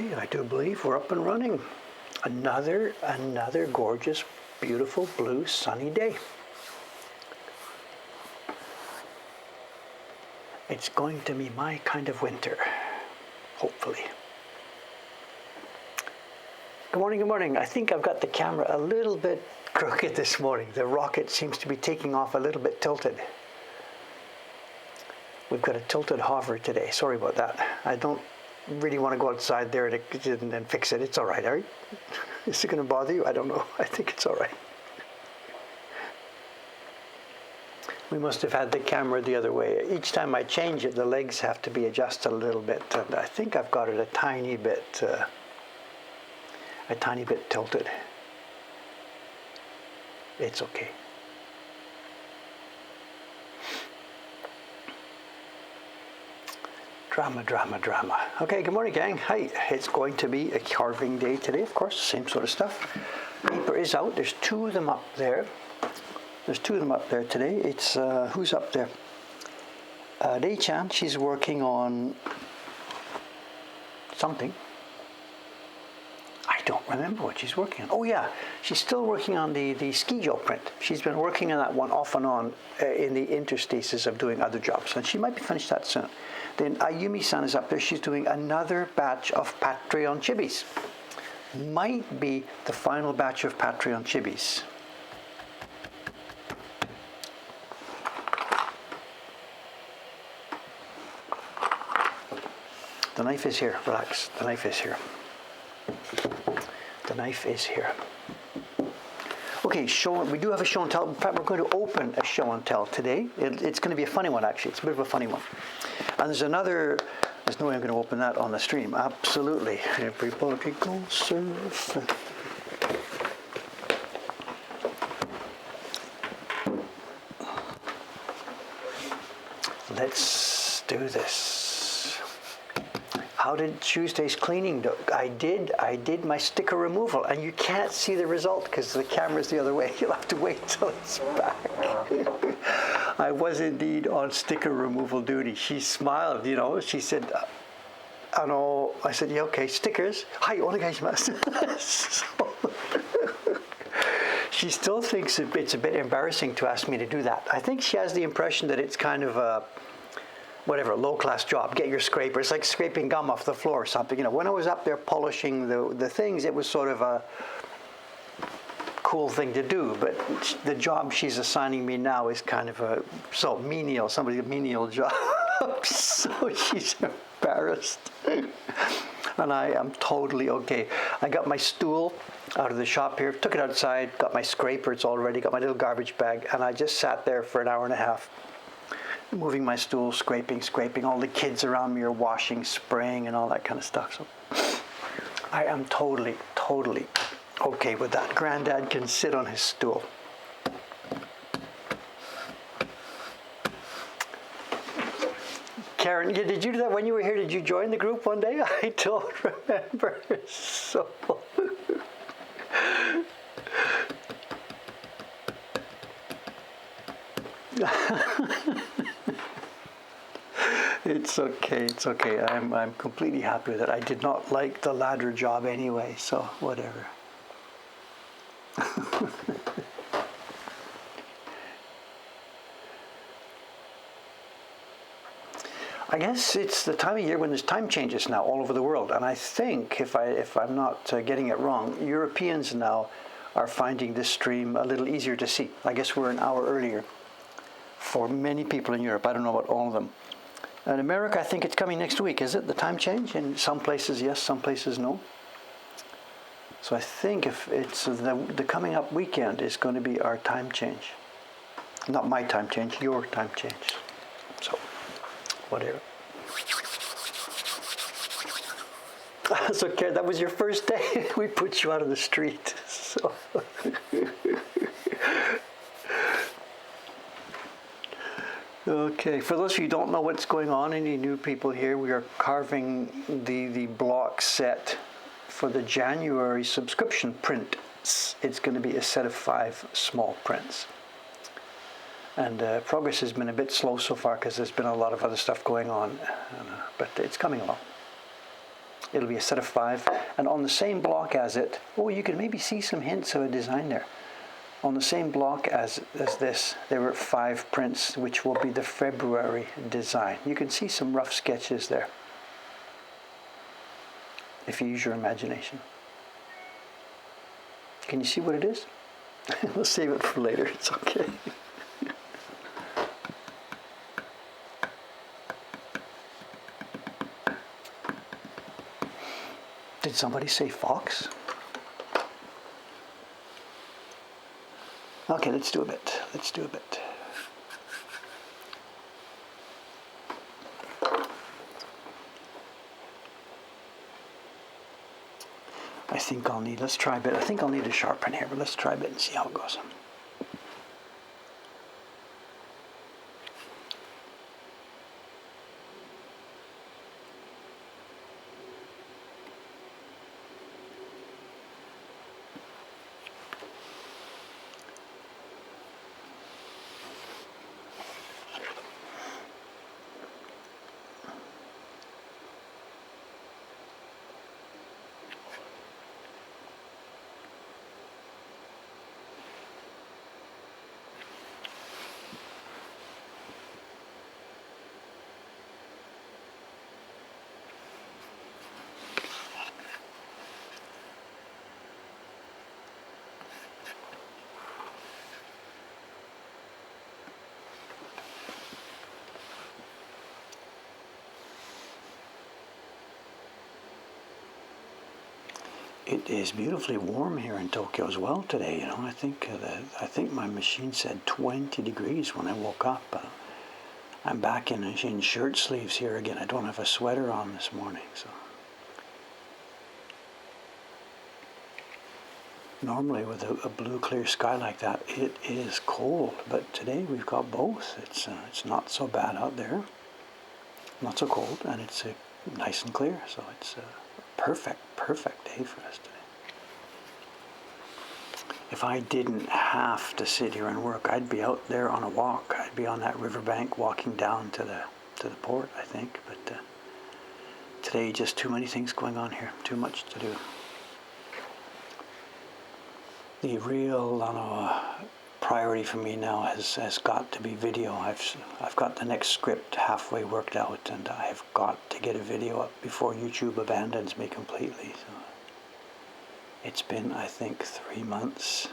Okay, I do believe we're up and running. Another gorgeous, beautiful, blue, sunny day. It's going to be my kind of winter, hopefully. Good morning, good morning. I think I've got the camera a little bit crooked this morning. The rocket seems to be taking off a little bit tilted. We've got a tilted hover today. Sorry about that. I don't really want to go outside there and fix it. It's all right, Ari. Is it going to bother you? I don't know. I think it's all right. We must have had the camera the other way. Each time I change it, the legs have to be adjusted a little bit. And I think I've got it a tiny bit tilted. It's okay. Drama, drama, drama. Okay, good morning, gang. Hi. It's going to be a carving day today, of course. Same sort of stuff. Paper is out. There's two of them up there. There's two of them up there today. It's, who's up there? Dei-chan, she's working on something. I don't remember what she's working on. Oh yeah, she's still working on the skijo print. She's been working on that one off and on in the interstices of doing other jobs, and she might be finished that soon. Then Ayumi-san is up there. She's doing another batch of Patreon chibis. Might be the final batch of Patreon chibis. The knife is here. Relax. The knife is here. The knife is here. Okay, we do have a show and tell. In fact, we're going to open a show and tell today. It's going to be a funny one, actually. It's a bit of a funny one. And there's no way I'm going to open that on the stream. Absolutely. Everybody go surf. Let's do this. How did Tuesday's cleaning do? I did my sticker removal, and you can't see the result because the camera's the other way. You'll have to wait till it's back. I was indeed on sticker removal duty. She smiled, she said, I said, yeah, okay, stickers. Hi, onegaishimasu. She still thinks it's a bit embarrassing to ask me to do that. I think she has the impression that it's kind of a low-class job. Get your scraper. It's like scraping gum off the floor or something. When I was up there polishing the things, it was sort of a cool thing to do. But the job she's assigning me now is kind of a menial job. So she's embarrassed. And I am totally okay. I got my stool out of the shop here, took it outside, got my scraper, it's all ready, got my little garbage bag, and I just sat there for an hour and a half. Moving my stool, scraping. All the kids around me are washing, spraying, and all that kind of stuff. So I am totally okay with that. Granddad can sit on his stool. Karen, did you do that when you were here? Did you join the group one day? I don't remember. So... It's okay. I'm completely happy with it. I did not like the ladder job anyway, so whatever. I guess it's the time of year when there's time changes now all over the world, and I think, if I'm not getting it wrong, Europeans now are finding this stream a little easier to see. I guess we're an hour earlier for many people in Europe. I don't know about all of them. In America, I think it's coming next week, is it? The time change? In some places, yes, some places, no. So I think if it's the coming up weekend is going to be our time change. Not my time change, your time change. So, whatever. So, Karen, that was your first day. We put you out of the street. So. Okay, for those of you who don't know what's going on, any new people here, we are carving the block set for the January subscription print. It's going to be a set of 5 small prints. And progress has been a bit slow so far because there's been a lot of other stuff going on, but it's coming along. It'll be a set of 5, and on the same block as it, oh, you can maybe see some hints of a design there. On the same block as this, there were 5 prints, which will be the February design. You can see some rough sketches there, if you use your imagination. Can you see what it is? We'll save it for later, it's okay. Did somebody say fox? Okay, let's do a bit. Let's do a bit. I think I'll need, let's try a bit. I think I'll need a sharpen here, but let's try a bit and see how it goes. It is beautifully warm here in Tokyo as well today. You know, I think my machine said 20 degrees when I woke up. I'm back in shirt sleeves here again. I don't have a sweater on this morning, so. Normally with a blue clear sky like that, it is cold, but today we've got both. It's not so bad out there, not so cold, and it's nice and clear, so it's perfect day for us today. If I didn't have to sit here and work, I'd be out there on a walk. I'd be on that riverbank walking down to the port, I think. But today, just too many things going on here. Too much to do. The real priority for me now has got to be video. I've got the next script halfway worked out, and I've got to get a video up before YouTube abandons me completely. So it's been, I think, 3 months.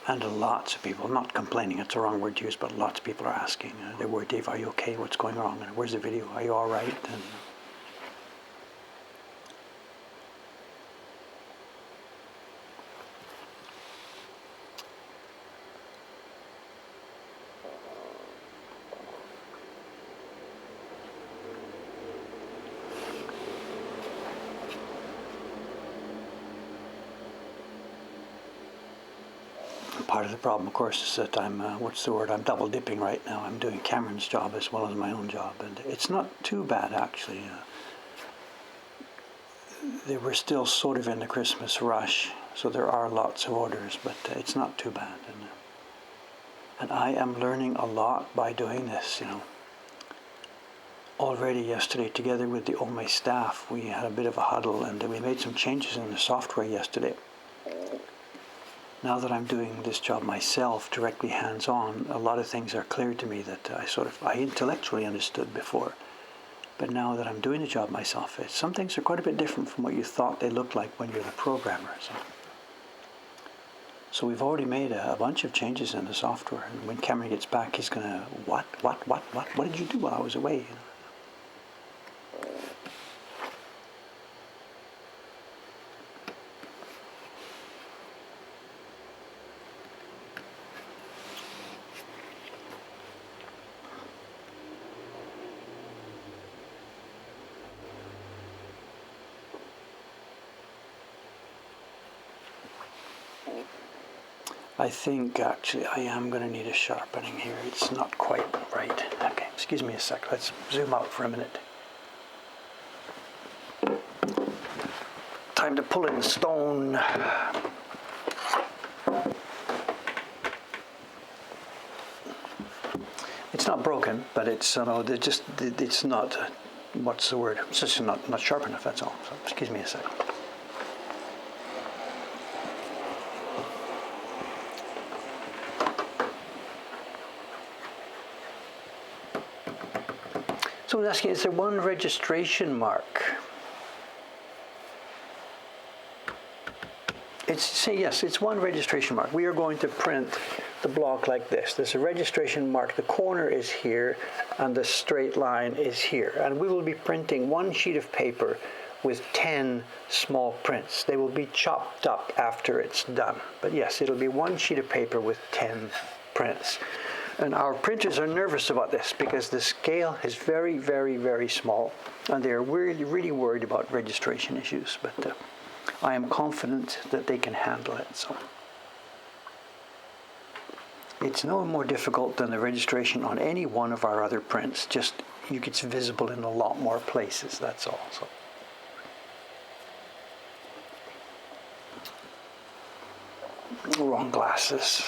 And lots of people, not complaining, it's the wrong word to use, but lots of people are asking. They're worried, Dave, are you okay? What's going wrong? And where's the video? Are you all right? And part of the problem, of course, is that I'm double dipping right now. I'm doing Cameron's job as well as my own job, and it's not too bad, actually. They were still sort of in the Christmas rush, so there are lots of orders, but it's not too bad. And I am learning a lot by doing this, you know. Already yesterday, together with the OME staff, we had a bit of a huddle, and we made some changes in the software yesterday. Now that I'm doing this job myself, directly hands-on, a lot of things are clear to me that I intellectually understood before. But now that I'm doing the job myself, some things are quite a bit different from what you thought they looked like when you're the programmer. So we've already made a bunch of changes in the software, and when Cameron gets back, he's gonna, what did you do while I was away? You know? I think actually I am going to need a sharpening here. It's not quite right. Okay, excuse me a sec. Let's zoom out for a minute. Time to pull in stone. It's not broken, but it's it's not. What's the word? It's just not sharp enough. That's all. So excuse me a second. So I was asking, is there one registration mark? Yes, it's one registration mark. We are going to print the block like this. There's a registration mark. The corner is here, and the straight line is here. And we will be printing one sheet of paper with 10 small prints. They will be chopped up after it's done. But yes, it'll be one sheet of paper with 10 prints. And our printers are nervous about this because the scale is very, very, very small, and they're really, really worried about registration issues. But I am confident that they can handle it. So it's no more difficult than the registration on any one of our other prints. Just it's visible in a lot more places. That's all. So. Wrong glasses.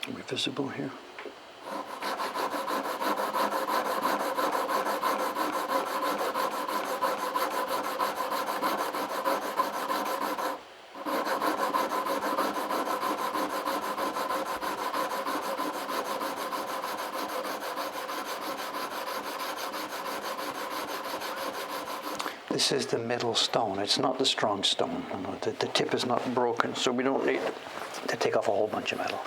Are we visible here? This is the middle stone. It's not the strong stone. The tip is not broken, so we don't need to take off a whole bunch of metal.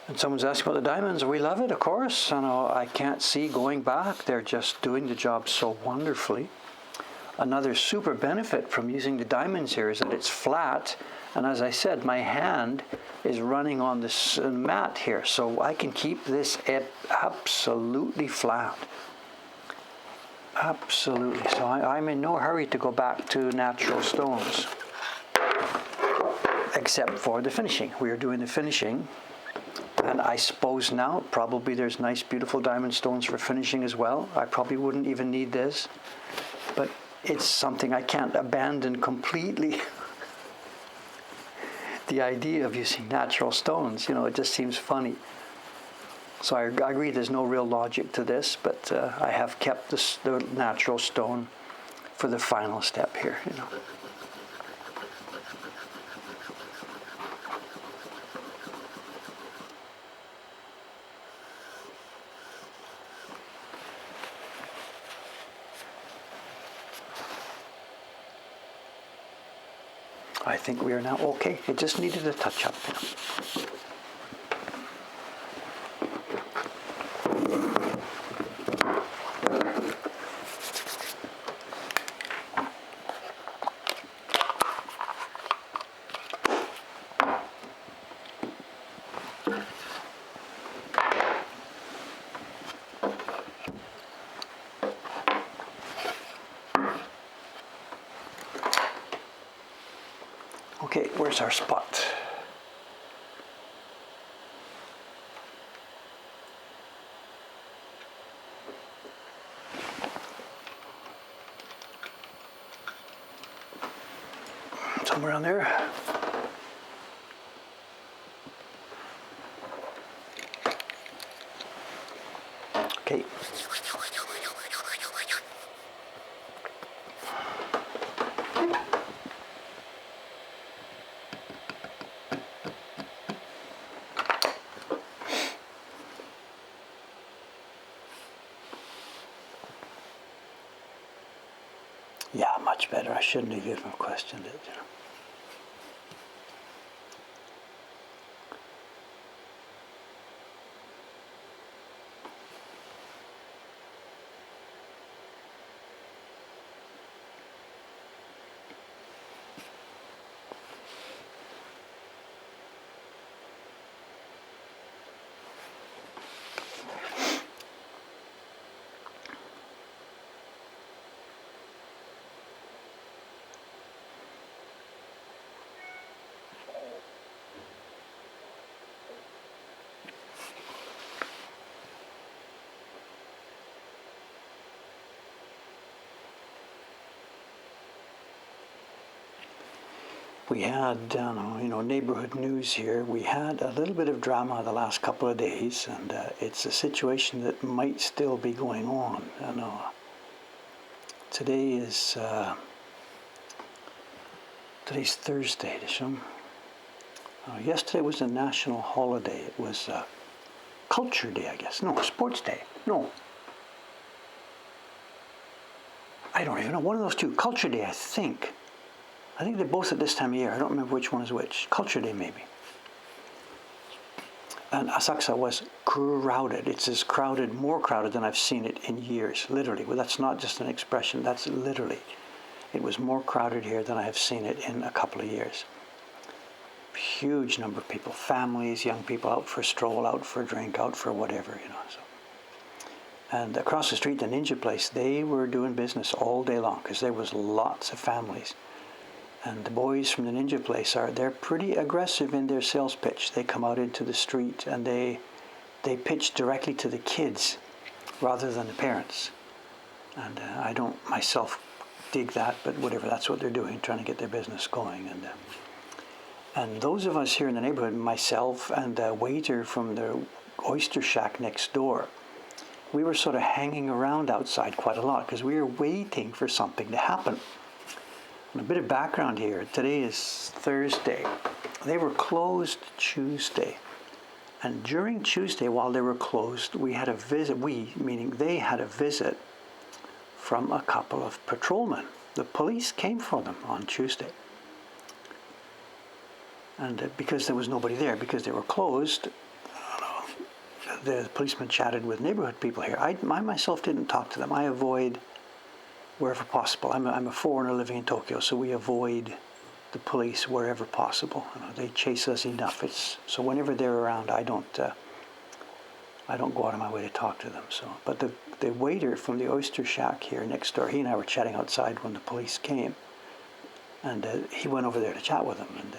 And someone's asking about the diamonds. We love it, of course. I can't see going back. They're just doing the job so wonderfully. Another super benefit from using the diamonds here is that it's flat. And as I said, my hand is running on this mat here. So I can keep this absolutely flat. Absolutely. So I'm in no hurry to go back to natural stones. Except for the finishing. We are doing the finishing. And I suppose now probably there's nice beautiful diamond stones for finishing as well. I probably wouldn't even need this, but it's something I can't abandon completely. The idea of using natural stones, it just seems funny. So I agree there's no real logic to this, but I have kept the natural stone for the final step here. I think we are now okay. It just needed a touch-up. Okay, where's our spot? Somewhere around there. Okay. Yeah, much better. I shouldn't have even questioned it. We had, neighborhood news here. We had a little bit of drama the last couple of days, and it's a situation that might still be going on. Today is today's Thursday. Yesterday was a national holiday. It was Culture Day, I guess. No, Sports Day. No. I don't even know. One of those two. Culture Day, I think. I think they're both at this time of year. I don't remember which one is which. Culture Day, maybe. And Asakusa was crowded. It's as crowded, more crowded than I've seen it in years, literally. Well, that's not just an expression, that's literally. It was more crowded here than I have seen it in a couple of years. Huge number of people, families, young people out for a stroll, out for a drink, out for whatever, So. And across the street, the Ninja place, they were doing business all day long because there was lots of families. And the boys from the Ninja place they're pretty aggressive in their sales pitch. They come out into the street and they pitch directly to the kids rather than the parents. And I don't myself dig that, but whatever, that's what they're doing, trying to get their business going. And those of us here in the neighborhood, myself and a waiter from the oyster shack next door, we were sort of hanging around outside quite a lot because we were waiting for something to happen. And a bit of background here. Today is Thursday. They were closed Tuesday. And during Tuesday, while they were closed, we had a visit. We, meaning they had a visit from a couple of patrolmen. The police came for them on Tuesday. And because there was nobody there, because they were closed, the policeman chatted with neighborhood people here. I myself didn't talk to them. I avoid wherever possible. I'm a foreigner living in Tokyo, so we avoid the police wherever possible. They chase us enough. So whenever they're around, I don't go out of my way to talk to them. But the waiter from the oyster shack here next door, he and I were chatting outside when the police came, and he went over there to chat with them, and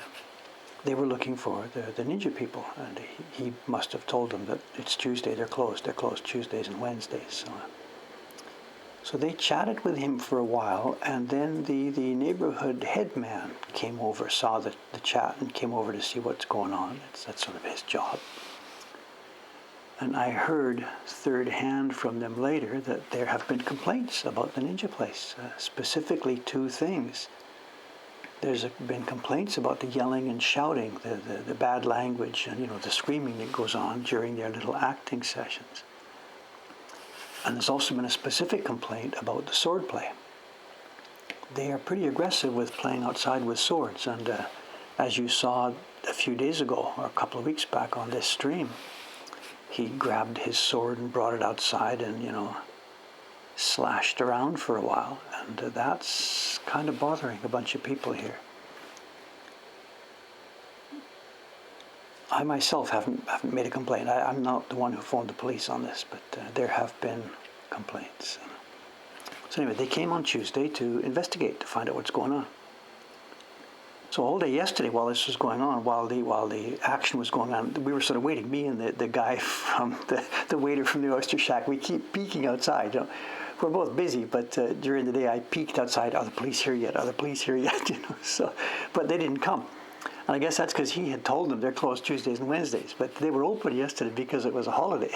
they were looking for the Ninja people, and he must have told them that it's Tuesday. They're closed. They're closed Tuesdays and Wednesdays. So they chatted with him for a while, and then the neighborhood head man came over, saw the chat, and came over to see what's going on. That's sort of his job. And I heard third hand from them later that there have been complaints about the Ninja place, specifically two things. There's been complaints about the yelling and shouting, the bad language, and the screaming that goes on during their little acting sessions. And there's also been a specific complaint about the sword play. They are pretty aggressive with playing outside with swords. And as you saw a few days ago, or a couple of weeks back on this stream, he grabbed his sword and brought it outside and, slashed around for a while. And that's kind of bothering a bunch of people here. I myself haven't made a complaint. I'm not the one who phoned the police on this, but there have been complaints. So anyway, they came on Tuesday to investigate, to find out what's going on. So all day yesterday, while this was going on, while the action was going on, we were sort of waiting. Me and the guy from the waiter from the oyster shack, we keep peeking outside. We're both busy, but during the day I peeked outside. Are the police here yet? Are the police here yet? So, but they didn't come. And I guess that's because he had told them they're closed Tuesdays and Wednesdays, but they were open yesterday because it was a holiday.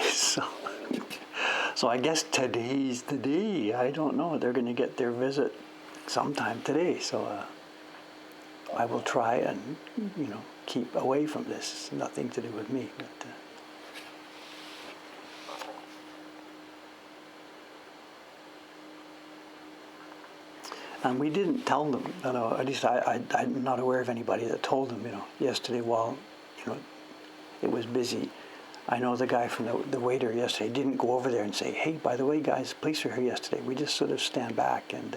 So I guess today's the day. I don't know. They're going to get their visit sometime today. So I will try and, keep away from this. It's nothing to do with me. But, and we didn't tell them, at least I'm not aware of anybody that told them, yesterday while, it was busy. I know the guy from the waiter yesterday didn't go over there and say, hey, by the way, guys, police were here yesterday. We just sort of stand back and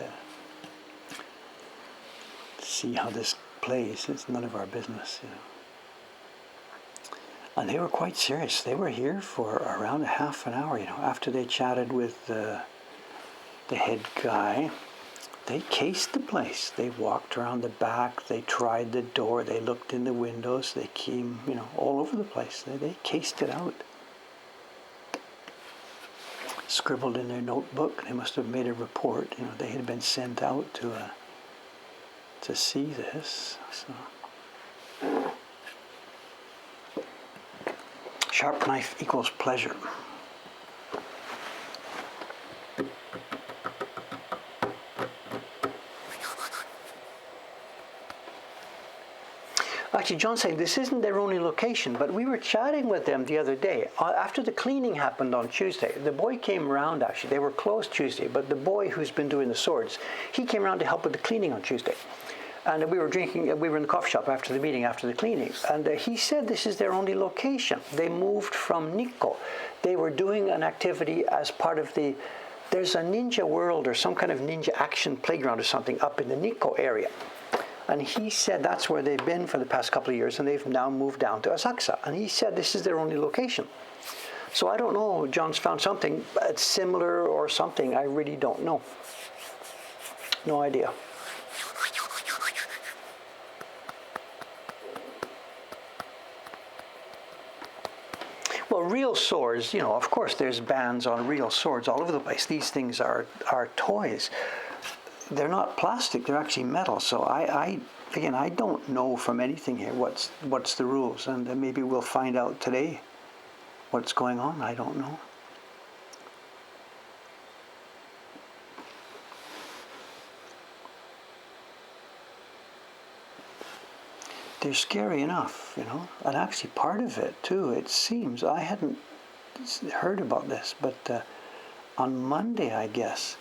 see how this plays. It's none of our business, And they were quite serious. They were here for around a half an hour, after they chatted with the head guy. They cased the place. They walked around the back. They tried the door. They looked in the windows. They came, all over the place. They cased it out. Scribbled in their notebook. They must have made a report. They had been sent out to to see this. So. Sharp knife equals pleasure. Actually, John's saying this isn't their only location, but we were chatting with them the other day. After the cleaning happened on Tuesday, the boy came around, actually. They were closed Tuesday, but the boy who's been doing the swords, he came around to help with the cleaning on Tuesday. And we were in the coffee shop after the meeting, after the cleaning. And he said this is their only location. They moved from Nikko. They were doing an activity as part of there's a ninja world or some kind of ninja action playground or something up in the Nikko area. And he said that's where they've been for the past couple of years, and they've now moved down to Asakusa. And he said this is their only location. So I don't know, John's found something similar or something. I really don't know. No idea. Well, real swords, of course there's bans on real swords all over the place. These things are toys. They're not plastic, they're actually metal. So I don't know from anything here what's the rules, and maybe we'll find out today what's going on. I don't know. They're scary enough, and actually part of it too, it seems, I hadn't heard about this, but on Monday, I guess,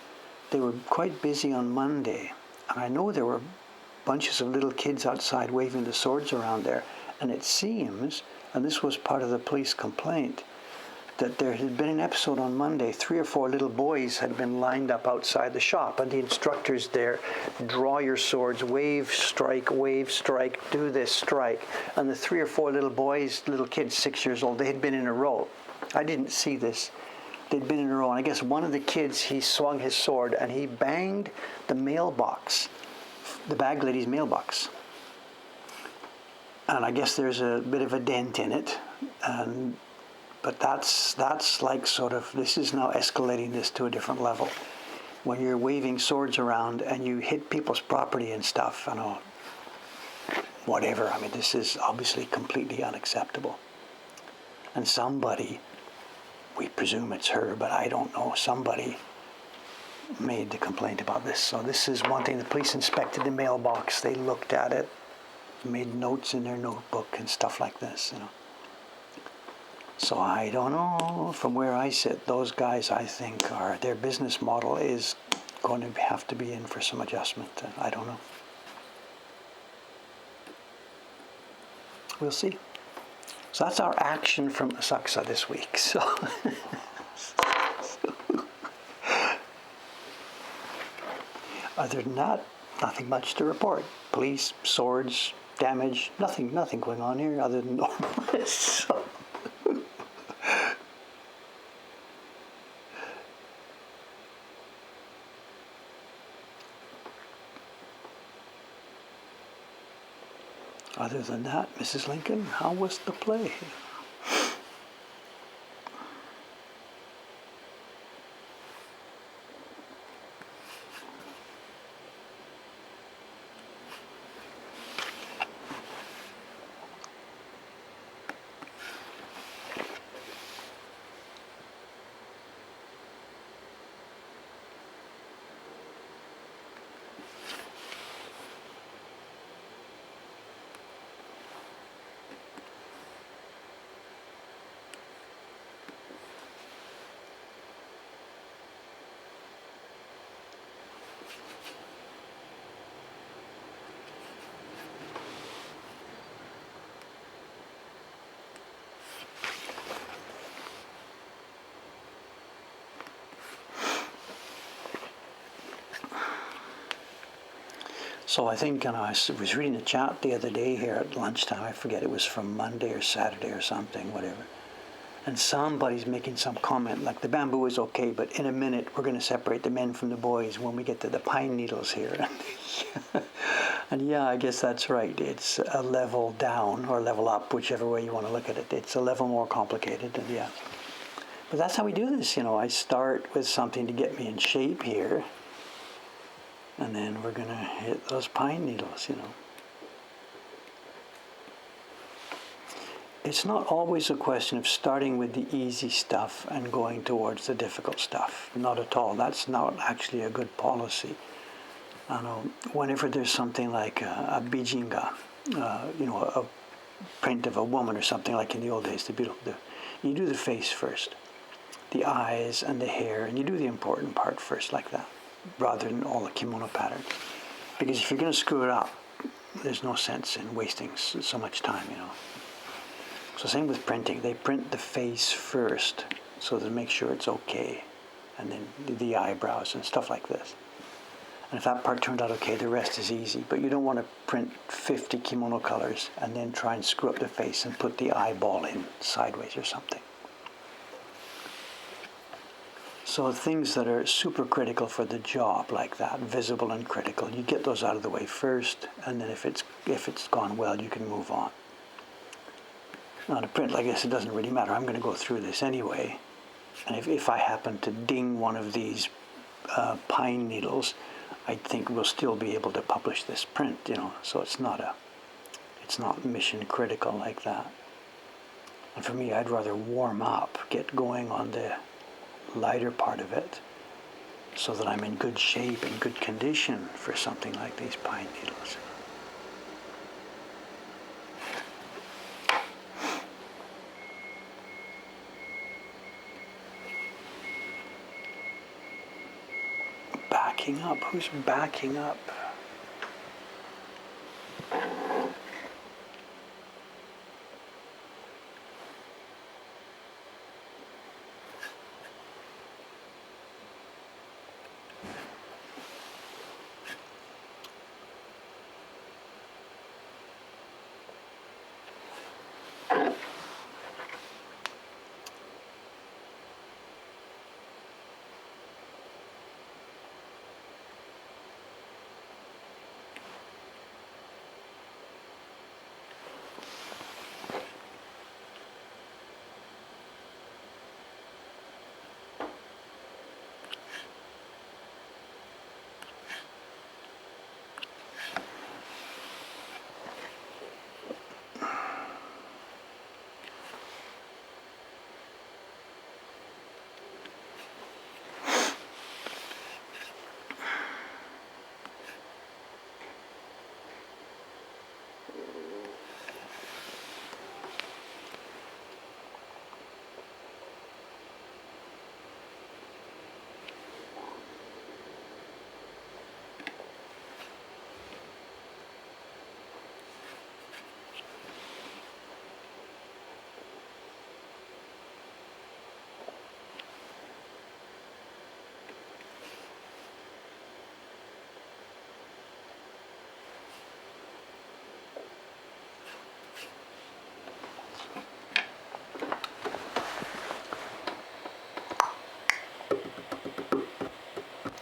they were quite busy on Monday, and I know there were bunches of little kids outside waving the swords around there, and it seems, and this was part of the police complaint, that there had been an episode on Monday, 3 or 4 little boys had been lined up outside the shop, and the instructors there, draw your swords, wave, strike, do this, strike, and the 3 or 4 little kids, 6 years old, they had been in a row. I didn't see this. They'd been in a row, and I guess one of the kids, he swung his sword and he banged the mailbox, the bag lady's mailbox. And I guess there's a bit of a dent in it, but that's like sort of, this is now escalating this to a different level. When you're waving swords around and you hit people's property and stuff, whatever, this is obviously completely unacceptable. And somebody, we presume it's her, but I don't know, somebody made the complaint about this. So this is one thing, the police inspected the mailbox, they looked at it, made notes in their notebook and stuff like this, So I don't know, from where I sit, those guys, I think, their business model is going to have to be in for some adjustment. I don't know. We'll see. So that's our action from Asakusa this week. So, other than that, nothing much to report. Police, swords, damage, nothing going on here other than normal. So, other than that, Mrs. Lincoln, how was the play? So I think, I was reading a chat the other day here at lunchtime. I forget, it was from Monday or Saturday or something, whatever. And somebody's making some comment like the bamboo is okay, but in a minute we're going to separate the men from the boys when we get to the pine needles here. And yeah, I guess that's right. It's a level down or level up, whichever way you want to look at it. It's a level more complicated, and yeah. But that's how we do this, I start with something to get me in shape here. And then we're going to hit those pine needles, It's not always a question of starting with the easy stuff and going towards the difficult stuff. Not at all. That's not actually a good policy. I know whenever there's something like a bijinga, a print of a woman or something like in the old days, you do the face first, the eyes and the hair, and you do the important part first like that, rather than all the kimono pattern. Because if you're going to screw it up, there's no sense in wasting so much time, So same with printing. They print the face first so to make sure it's okay, and then the eyebrows and stuff like this. And if that part turned out okay, the rest is easy. But you don't want to print 50 kimono colors and then try and screw up the face and put the eyeball in sideways or something. So things that are super critical for the job like that, visible and critical, you get those out of the way first, and then if it's gone well, you can move on. Now, to print like this, it doesn't really matter. I'm going to go through this anyway. And if I happen to ding one of these pine needles, I think we'll still be able to publish this print, So it's not mission critical like that. And for me, I'd rather warm up, get going on the lighter part of it, so that I'm in good shape and good condition for something like these pine needles. Backing up? Who's backing up?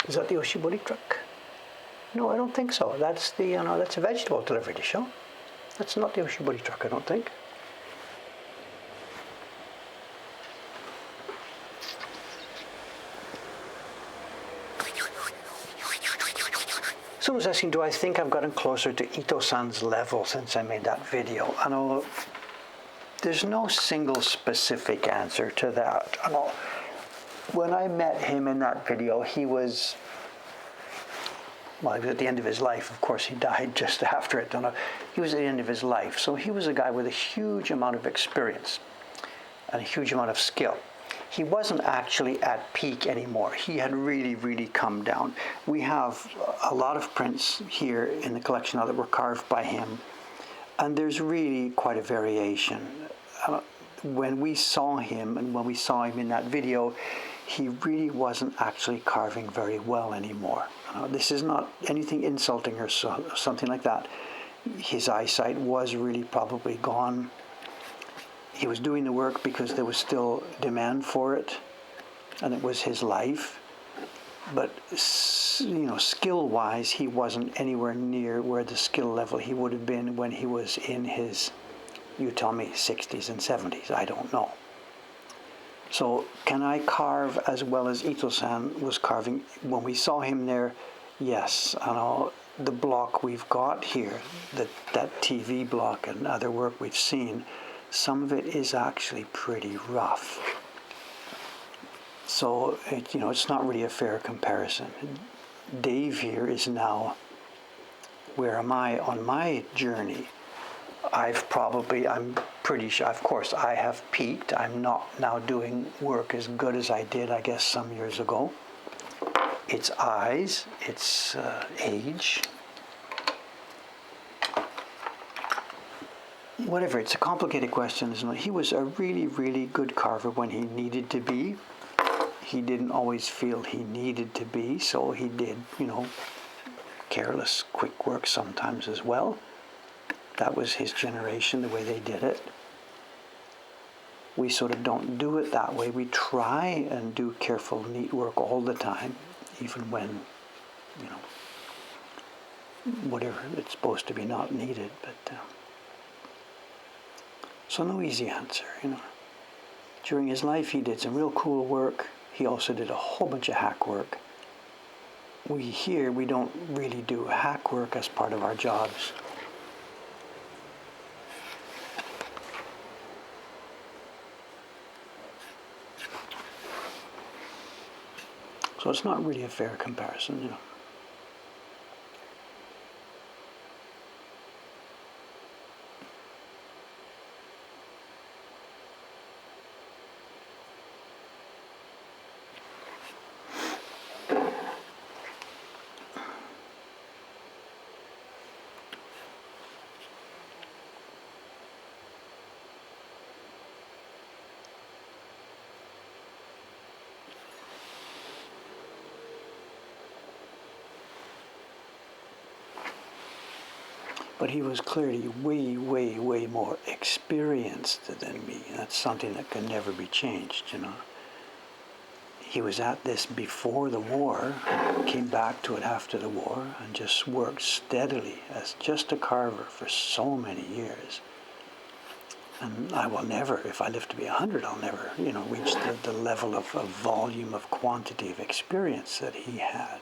Is that the Oshibori truck? No, I don't think so. That's that's a vegetable delivery to show. That's not the Oshibori truck, I don't think. Someone's asking, do I think I've gotten closer to Ito-san's level since I made that video? I know there's no single specific answer to that. I know when I met him in that video, he was at the end of his life. Of course, he died just after it. He was at the end of his life. So he was a guy with a huge amount of experience and a huge amount of skill. He wasn't actually at peak anymore. He had really, really come down. We have a lot of prints here in the collection now that were carved by him, and there's really quite a variation. When we saw him and when we saw him in that video, he really wasn't actually carving very well anymore. This is not anything insulting or something like that. His eyesight was really probably gone. He was doing the work because there was still demand for it, and it was his life. But skill-wise, he wasn't anywhere near where the skill level he would have been when he was in his, you tell me, 60s and 70s. I don't know. So can I carve as well as Ito-san was carving? When we saw him there, yes, I know the block we've got here, that TV block and other work we've seen, some of it is actually pretty rough. So, it's not really a fair comparison. Dave here is now, where am I on my journey? I'm pretty sure, of course, I have peaked. I'm not now doing work as good as I did, I guess, some years ago. It's eyes, it's age. Whatever, it's a complicated question, isn't it? He was a really, really good carver when he needed to be. He didn't always feel he needed to be, so he did, careless, quick work sometimes as well. That was his generation, the way they did it. We sort of don't do it that way. We try and do careful, neat work all the time, even when, whatever, it's supposed to be not needed. But so no easy answer, During his life, he did some real cool work. He also did a whole bunch of hack work. We don't really do hack work as part of our jobs. So it's not really a fair comparison, But he was clearly way, way, way more experienced than me. That's something that can never be changed, He was at this before the war, came back to it after the war, and just worked steadily as just a carver for so many years. And I will never, if I live to be 100, I'll never, reach the level of volume, of quantity of experience that he had,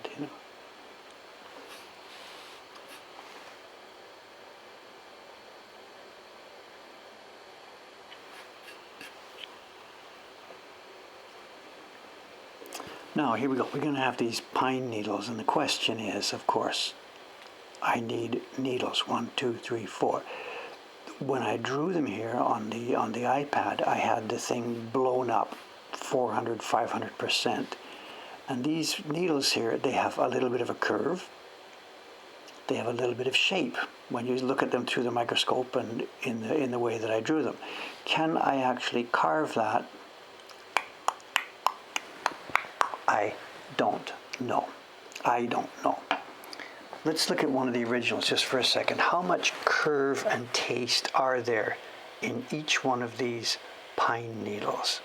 Now, here we go. We're going to have these pine needles, and the question is, of course, I need needles, 1, 2, 3, 4. When I drew them here on the iPad, I had the thing blown up 400, 500%. And these needles here, they have a little bit of a curve. They have a little bit of shape when you look at them through the microscope and in the way that I drew them. Can I actually carve that? I don't know. Let's look at one of the originals just for a second. How much curve and taste are there in each one of these pine needles?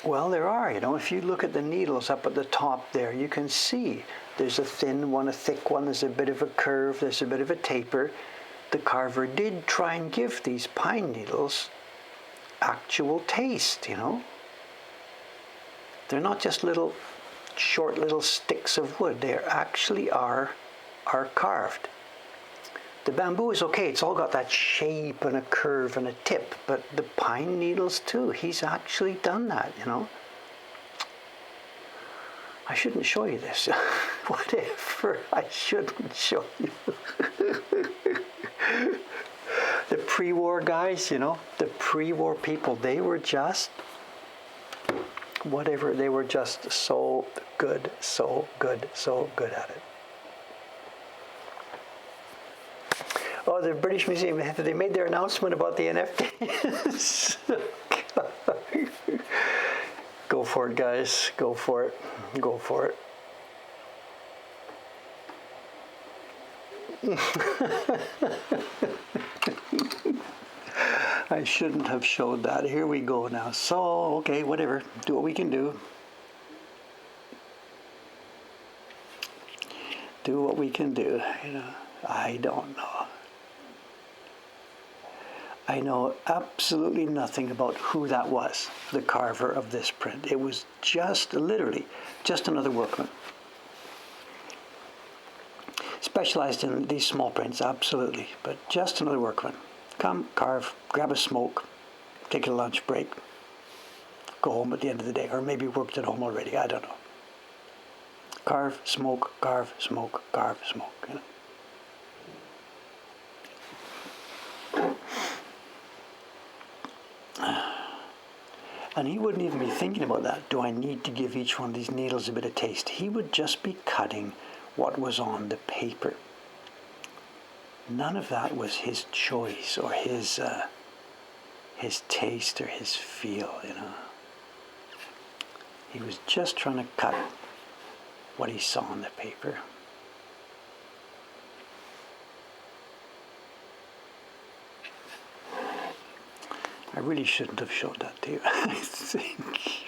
Well, there are, if you look at the needles up at the top there, you can see there's a thin one, a thick one, there's a bit of a curve, there's a bit of a taper. The carver did try and give these pine needles actual taste, They're not just short little sticks of wood. They actually are carved. The bamboo is okay, it's all got that shape and a curve and a tip, but the pine needles too, he's actually done that, I shouldn't show you this. Whatever, I shouldn't show you. The pre-war guys, the pre-war people, they were just, they were just so good at it. Oh, the British Museum, they made their announcement about the NFTs. Go for it, guys. Go for it. I shouldn't have showed that. Here we go now. So, okay, whatever. Do what we can do. do what we can do, you know. I don't know. I know absolutely nothing about who that was, the carver of this print. It was just, literally, just another workman. Specialized in these small prints, absolutely, but just another workman. Come, carve, grab a smoke, take a lunch break, go home at the end of the day, or maybe worked at home already, I don't know. Carve, smoke, carve, smoke, carve, smoke, you know. And he wouldn't even be thinking about that. Do I need to give each one of these needles a bit of taste? He would just be cutting what was on the paper. None of that was his choice or his taste or his feel, you know. He was just trying to cut what he saw on the paper. I really shouldn't have showed that to you, I think.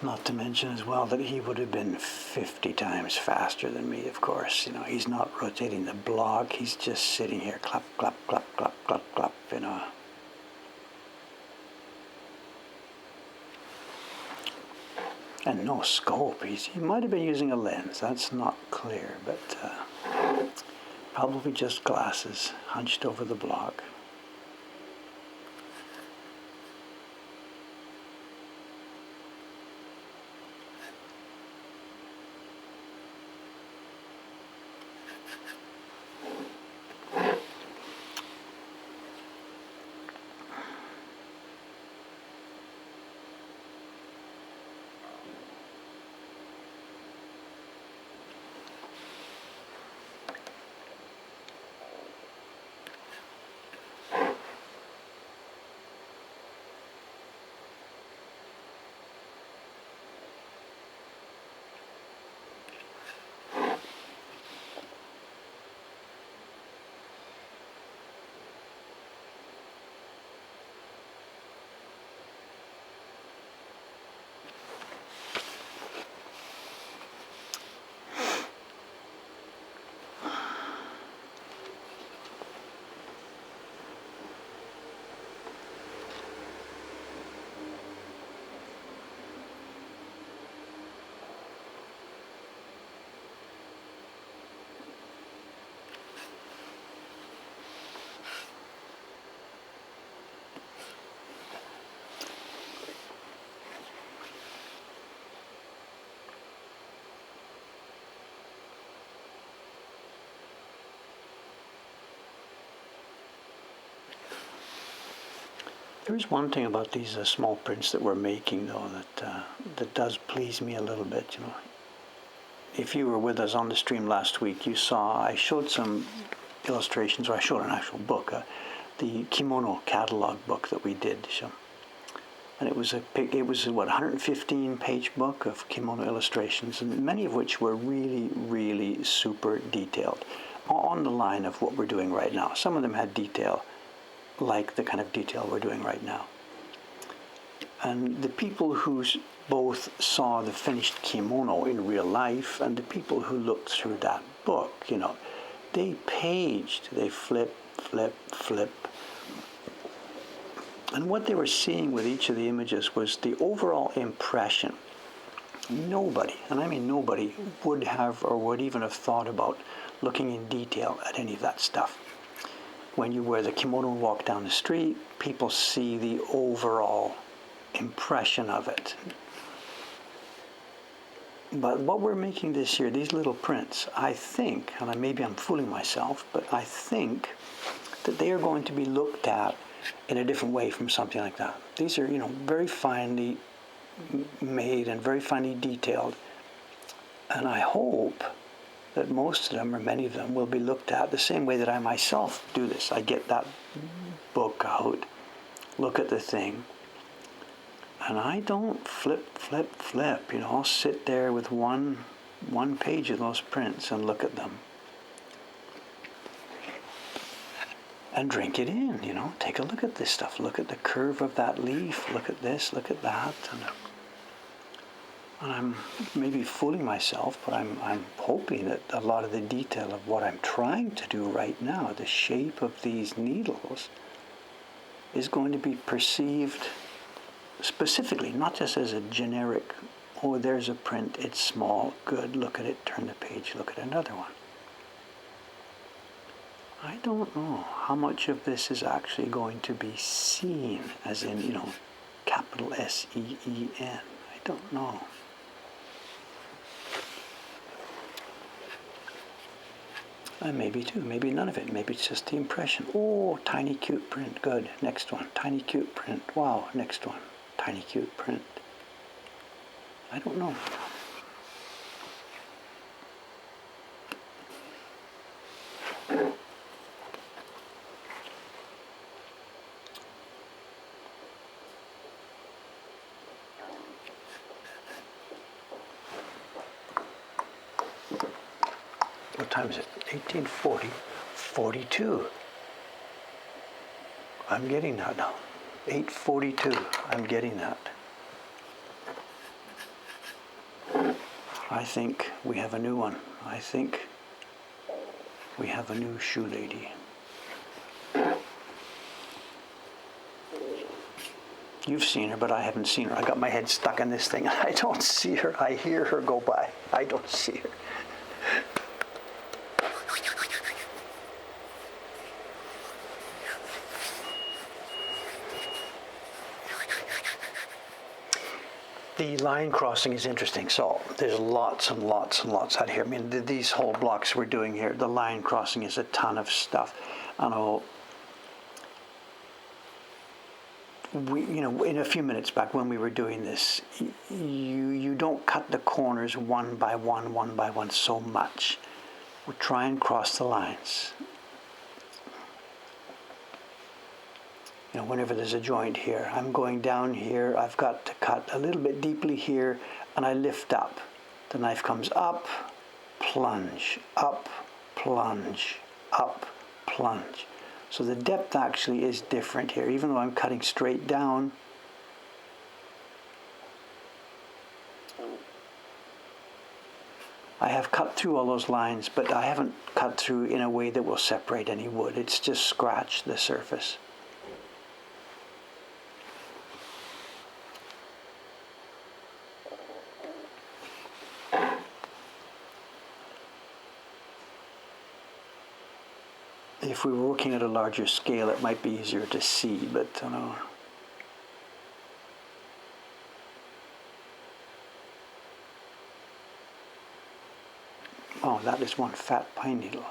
Not to mention as well that he would have been 50 times faster than me, of course. You know, he's not rotating the block, he's just sitting here, clap, clap, clap, clap, clap, clap, you know. And no scope. He might have been using a lens, that's not clear, but probably just glasses hunched over the block. There is one thing about these small prints that we're making, though, that does please me a little bit. You know, if you were with us on the stream last week, you saw I showed some illustrations, or I showed an actual book, the kimono catalog book that we did. So, and it was a 115-page book of kimono illustrations, and many of which were really, really super detailed, on the line of what we're doing right now. Some of them had detail like the kind of detail we're doing right now. And the people who both saw the finished kimono in real life and the people who looked through that book, you know, they paged, they flip, flip, flip. And what they were seeing with each of the images was the overall impression. Nobody, and I mean nobody, would have or would even have thought about looking in detail at any of that stuff. when you wear the kimono and walk down the street, people see the overall impression of it. But what we're making this year, these little prints, I think, and maybe I'm fooling myself, but I think that they are going to be looked at in a different way from something like that. These are, very finely made and very finely detailed. And I hope that most of them, or many of them, will be looked at the same way that I myself do this. I get that book out, look at the thing, and I don't flip. I'll sit there with one page of those prints and look at them. And drink it in, take a look at this stuff. Look at the curve of that leaf. Look at this, look at that. And I'm maybe fooling myself, but I'm hoping that a lot of the detail of what I'm trying to do right now, the shape of these needles, is going to be perceived specifically, not just as a generic, oh, there's a print, it's small, good, look at it, turn the page, look at another one. I don't know how much of this is actually going to be seen, as in, capital SEEN. I don't know. And maybe too, maybe none of it. Maybe it's just the impression. Oh, tiny cute print, good. Next one, tiny cute print. Wow, next one, tiny cute print. I don't know. What time is it? 1840, 42. I'm getting that now. 8:42, I'm getting that. I think we have a new one. I think we have a new shoe lady. You've seen her, but I haven't seen her. I got my head stuck in this thing. I don't see her. I hear her go by. I don't see her. The line crossing is interesting. So there's lots and lots and lots out here. I mean, these whole blocks we're doing here, the line crossing is a ton of stuff. I know. In a few minutes back when we were doing this, you don't cut the corners one by one so much. We'll try and cross the lines. Whenever there's a joint here, I'm going down here, I've got to cut a little bit deeply here, and I lift up. The knife comes up, plunge, up, plunge, up, plunge. So the depth actually is different here, even though I'm cutting straight down. I have cut through all those lines, but I haven't cut through in a way that will separate any wood. It's just scratched the surface. If we were working at a larger scale, it might be easier to see, but oh, that is one fat pine needle.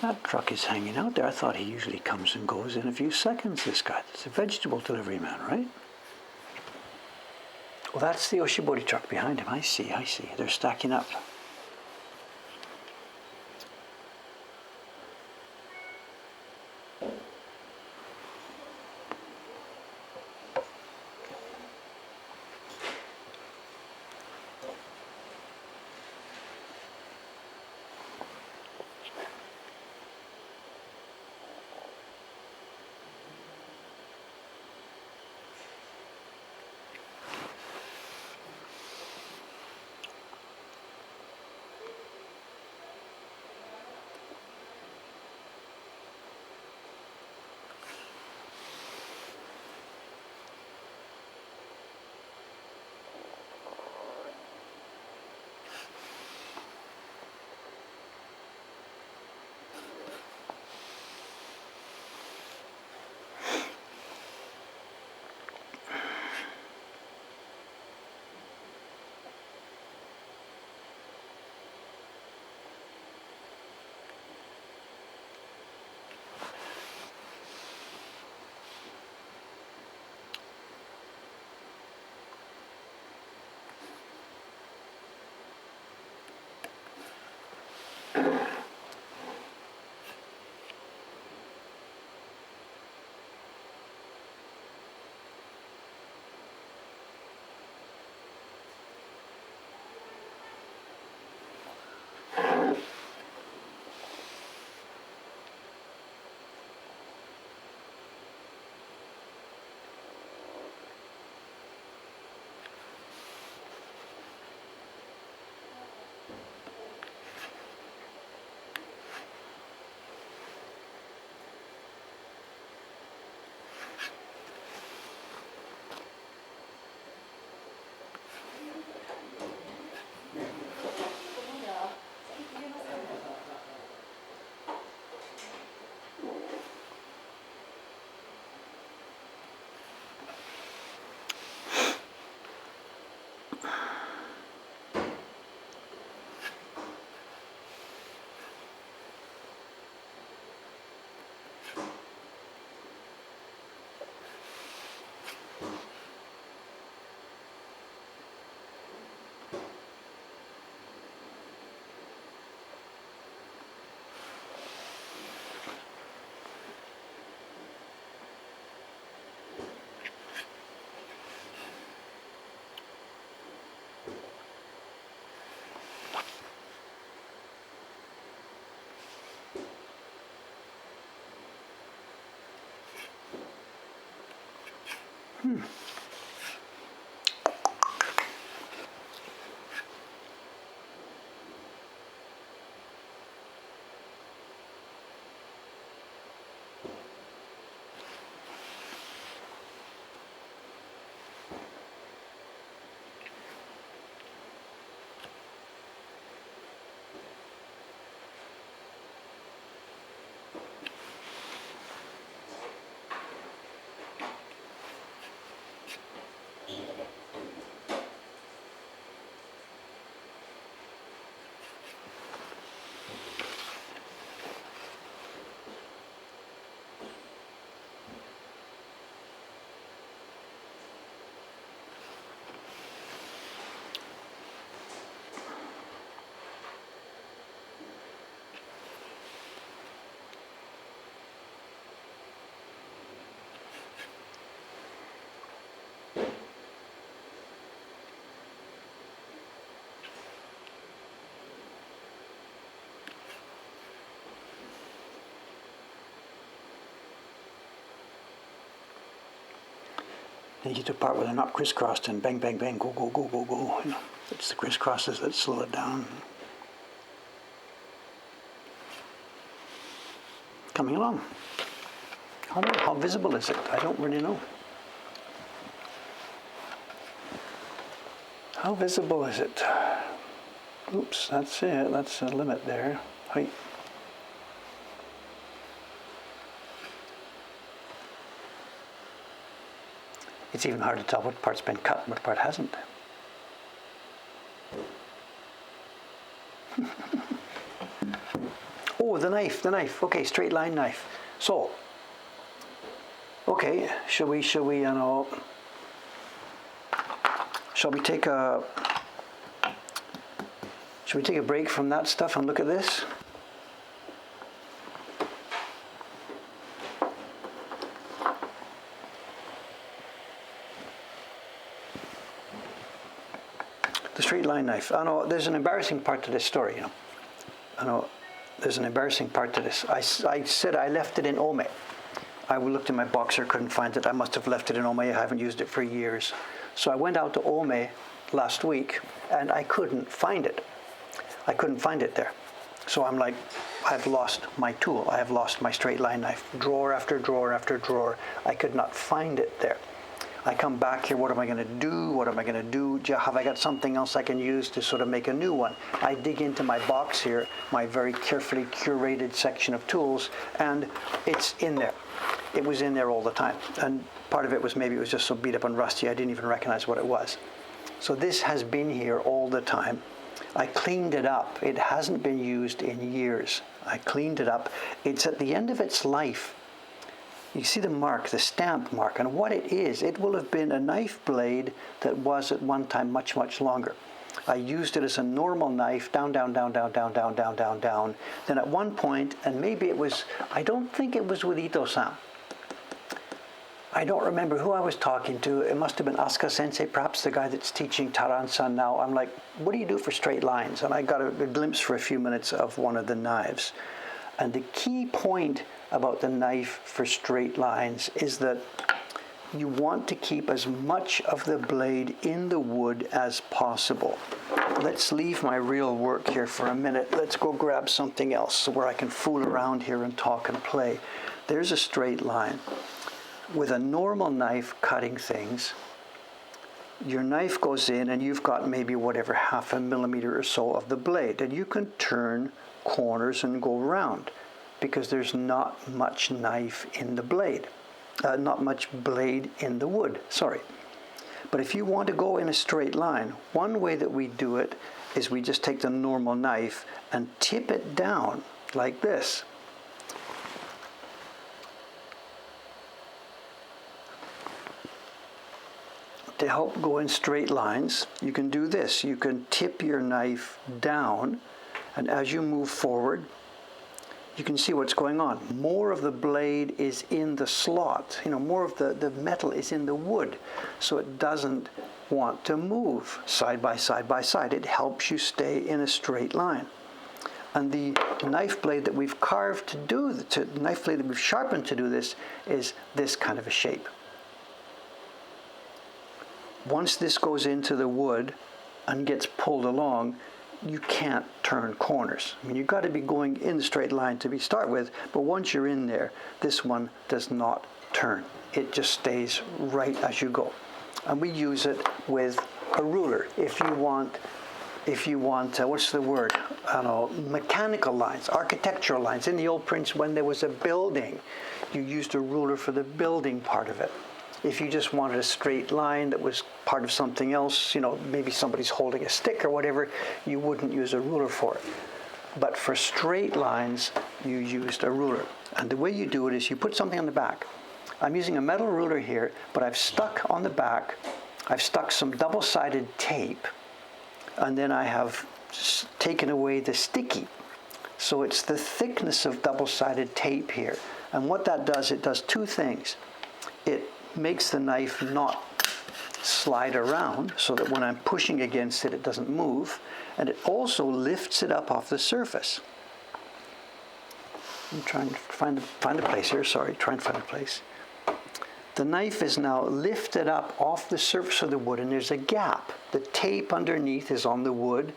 That truck is hanging out there. I thought he usually comes and goes in a few seconds, this guy. It's a vegetable delivery man, right? Well, that's the Oshibori truck behind him. I see. They're stacking up. Then you get to a part where they're not crisscrossed and bang, bang, bang, go, go, go, go, go. You know, it's the crisscrosses that slow it down. Coming along. How visible is it? I don't really know. How visible is it? Oops, that's it. That's the limit there. Height. It's even hard to tell what part's been cut and what part hasn't. Oh, the knife. Okay, straight line knife. So, okay, shall we take a break from that stuff and look at this? The straight line knife. I know there's an embarrassing part to this story, you know. I know there's an embarrassing part to this. I said I left it in Ome. I looked in my boxer, couldn't find it. I must have left it in Ome. I haven't used it for years. So I went out to Ome last week and I couldn't find it. I couldn't find it there. So I'm like, I've lost my tool. I have lost my straight line knife. Drawer after drawer after drawer. I could not find it there. I come back here, what am I going to do? What am I going to do? Have I got something else I can use to sort of make a new one? I dig into my box here, my very carefully curated section of tools, and it's in there. It was in there all the time. And part of it was maybe it was just so beat up and rusty, I didn't even recognize what it was. So this has been here all the time. I cleaned it up. It hasn't been used in years. I cleaned it up. It's at the end of its life. You see the mark, the stamp mark, and what it is, it will have been a knife blade that was at one time much, much longer. I used it as a normal knife, down, down, down, down, down, down, down, down, down. Then at one point, and maybe it was, I don't think it was with Ito-san. I don't remember who I was talking to. It must have been Asuka Sensei, perhaps the guy that's teaching Taran-san now. I'm like, what do you do for straight lines? And I got a glimpse for a few minutes of one of the knives. And the key point about the knife for straight lines is that you want to keep as much of the blade in the wood as possible. Let's leave my real work here for a minute. Let's go grab something else where I can fool around here and talk and play. There's a straight line. With a normal knife cutting things, your knife goes in and you've got maybe whatever, 0.5 millimeter or so of the blade, and you can turn corners and go around because there's not much knife in the blade, not much blade in the wood, sorry. But if you want to go in a straight line, one way that we do it is we just take the normal knife and tip it down like this. To help go in straight lines, you can do this. You can tip your knife down, and as you move forward, you can see what's going on. More of the blade is in the slot. More of the metal is in the wood, so it doesn't want to move side by side by side. It helps you stay in a straight line. And the knife blade that we've carved to do, the knife blade that we've sharpened to do this is this kind of a shape. once this goes into the wood and gets pulled along, you can't turn corners. I mean, you've got to be going in the straight line to start with, but once you're in there, this one does not turn. It just stays right as you go. And we use it with a ruler. If you want, what's the word? I don't know, mechanical lines, architectural lines. In the old prints, when there was a building, you used a ruler for the building part of it. If you just wanted a straight line that was part of something else, maybe somebody's holding a stick or whatever, you wouldn't use a ruler for it. But for straight lines, you used a ruler. And the way you do it is you put something on the back. I'm using a metal ruler here, but I've stuck on the back, I've stuck some double-sided tape, and then I have taken away the sticky. So it's the thickness of double-sided tape here. And what that does, it does two things. It makes the knife not slide around so that when I'm pushing against it, it doesn't move. And it also lifts it up off the surface. I'm trying to find a place here. Sorry, trying to find a place. The knife is now lifted up off the surface of the wood, and there's a gap. The tape underneath is on the wood.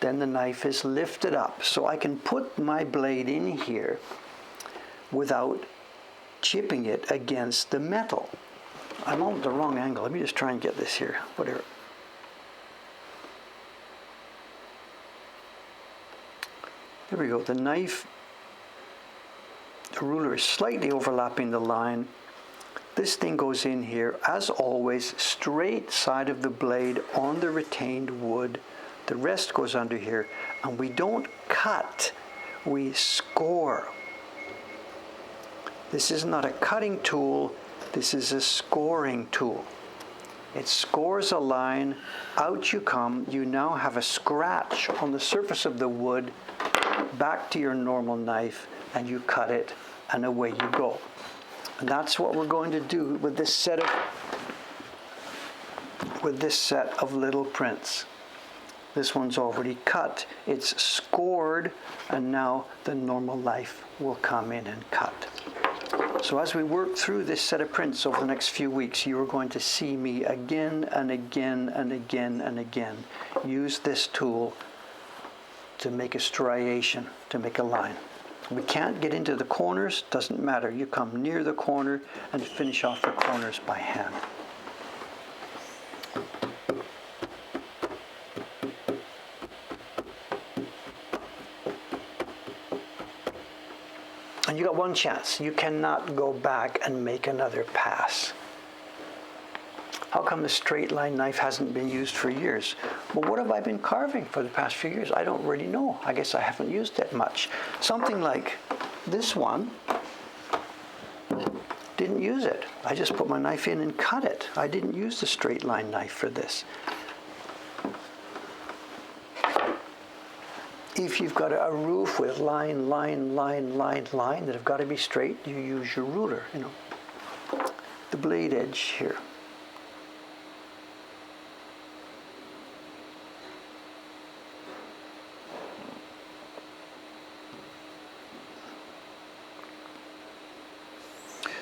Then the knife is lifted up. So I can put my blade in here without chipping it against the metal. I'm on the wrong angle. Let me just try and get this here. Whatever. There we go. The ruler is slightly overlapping the line. This thing goes in here, as always, straight side of the blade on the retained wood. The rest goes under here, and we don't cut, we score. This is not a cutting tool, this is a scoring tool. It scores a line, out you come, you now have a scratch on the surface of the wood, back to your normal knife, and you cut it, and away you go. And that's what we're going to do with this set of little prints. This one's already cut, it's scored, and now the normal knife will come in and cut. So as we work through this set of prints over the next few weeks, you are going to see me again and again and again and again use this tool to make a striation, to make a line. We can't get into the corners, doesn't matter. You come near the corner and finish off the corners by hand. And you got one chance. You cannot go back and make another pass. How come the straight line knife hasn't been used for years? Well, what have I been carving for the past few years? I don't really know. I guess I haven't used it much. Something like this one, didn't use it. I just put my knife in and cut it. I didn't use the straight line knife for this. If you've got a roof with line that have got to be straight, you use your ruler, the blade edge here.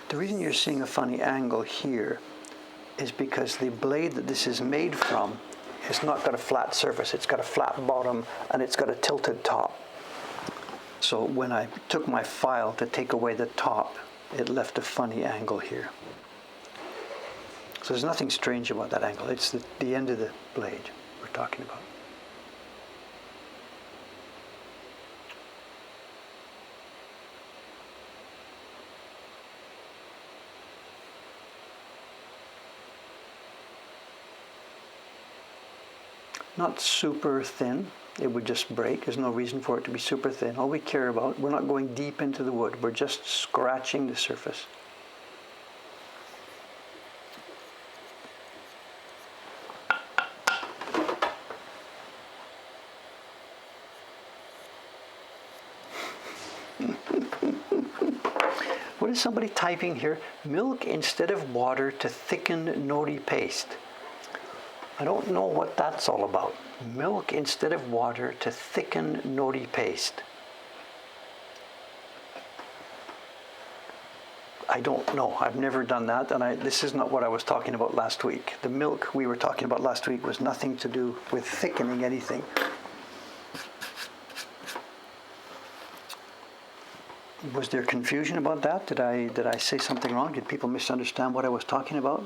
The reason you're seeing a funny angle here is because the blade that this is made from has not got a flat surface. It's got a flat bottom and it's got a tilted top. So when I took my file to take away the top, it left a funny angle here. So there's nothing strange about that angle. It's the end of the blade we're talking about. Not super thin, it would just break. There's no reason for it to be super thin. All we care about, we're not going deep into the wood, we're just scratching the surface. What is somebody typing here? Milk instead of water to thicken nori paste. I don't know what that's all about. Milk instead of water to thicken nori paste. I don't know. I've never done that, and this is not what I was talking about last week. The milk we were talking about last week was nothing to do with thickening anything. Was there confusion about that? Did I say something wrong? Did people misunderstand what I was talking about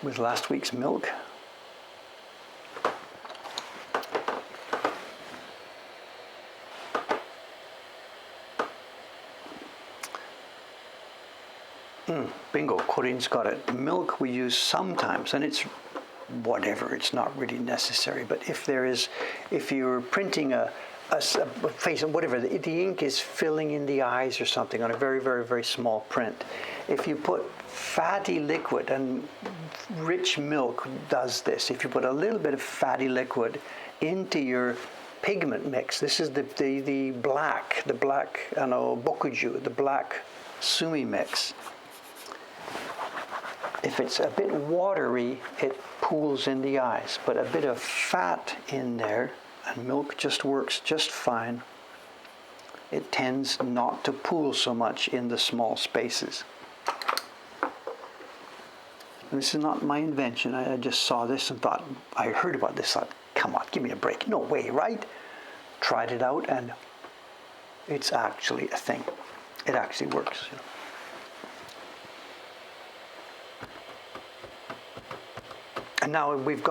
with last week's milk? Bingo, Corinne's got it. Milk we use sometimes, and it's whatever, it's not really necessary. But if you're printing a face, whatever, the ink is filling in the eyes or something on a very, very, very small print. If you put fatty liquid, and rich milk does this, if you put a little bit of fatty liquid into your pigment mix, this is the black, bokuju, the black sumi mix. If it's a bit watery, it pools in the eyes, but a bit of fat in there, and milk just works just fine. It tends not to pool so much in the small spaces. And this is not my invention. I just saw this and thought, I heard about this, thought, come on, give me a break. No way, right? Tried it out, and it's actually a thing. It actually works. And now we've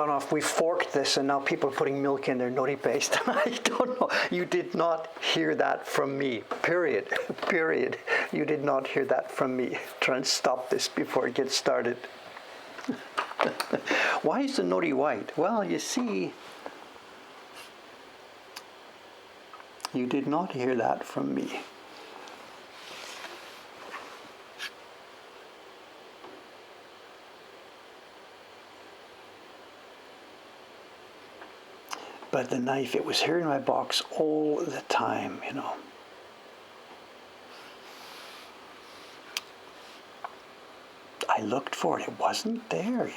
forked this, and now people are putting milk in their nori paste. I don't know. You did not hear that from me. Period. Period. You did not hear that from me. Try and stop this before it gets started. Why is the nori white? Well, you see, you did not hear that from me. But the knife, it was here in my box all the time, I looked for it. It wasn't there,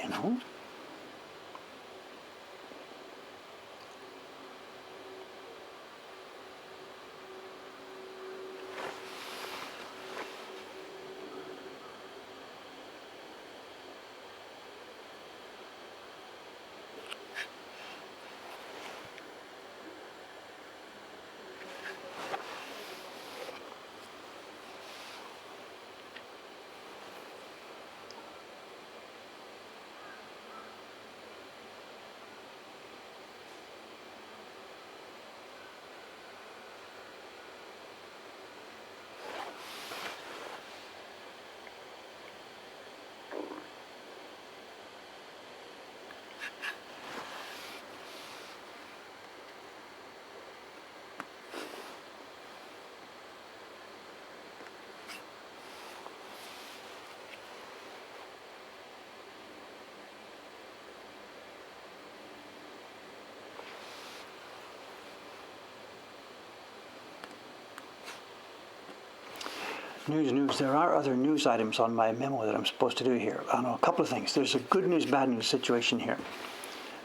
News. There are other news items on my memo that I'm supposed to do here. I know a couple of things. There's a good news, bad news situation here.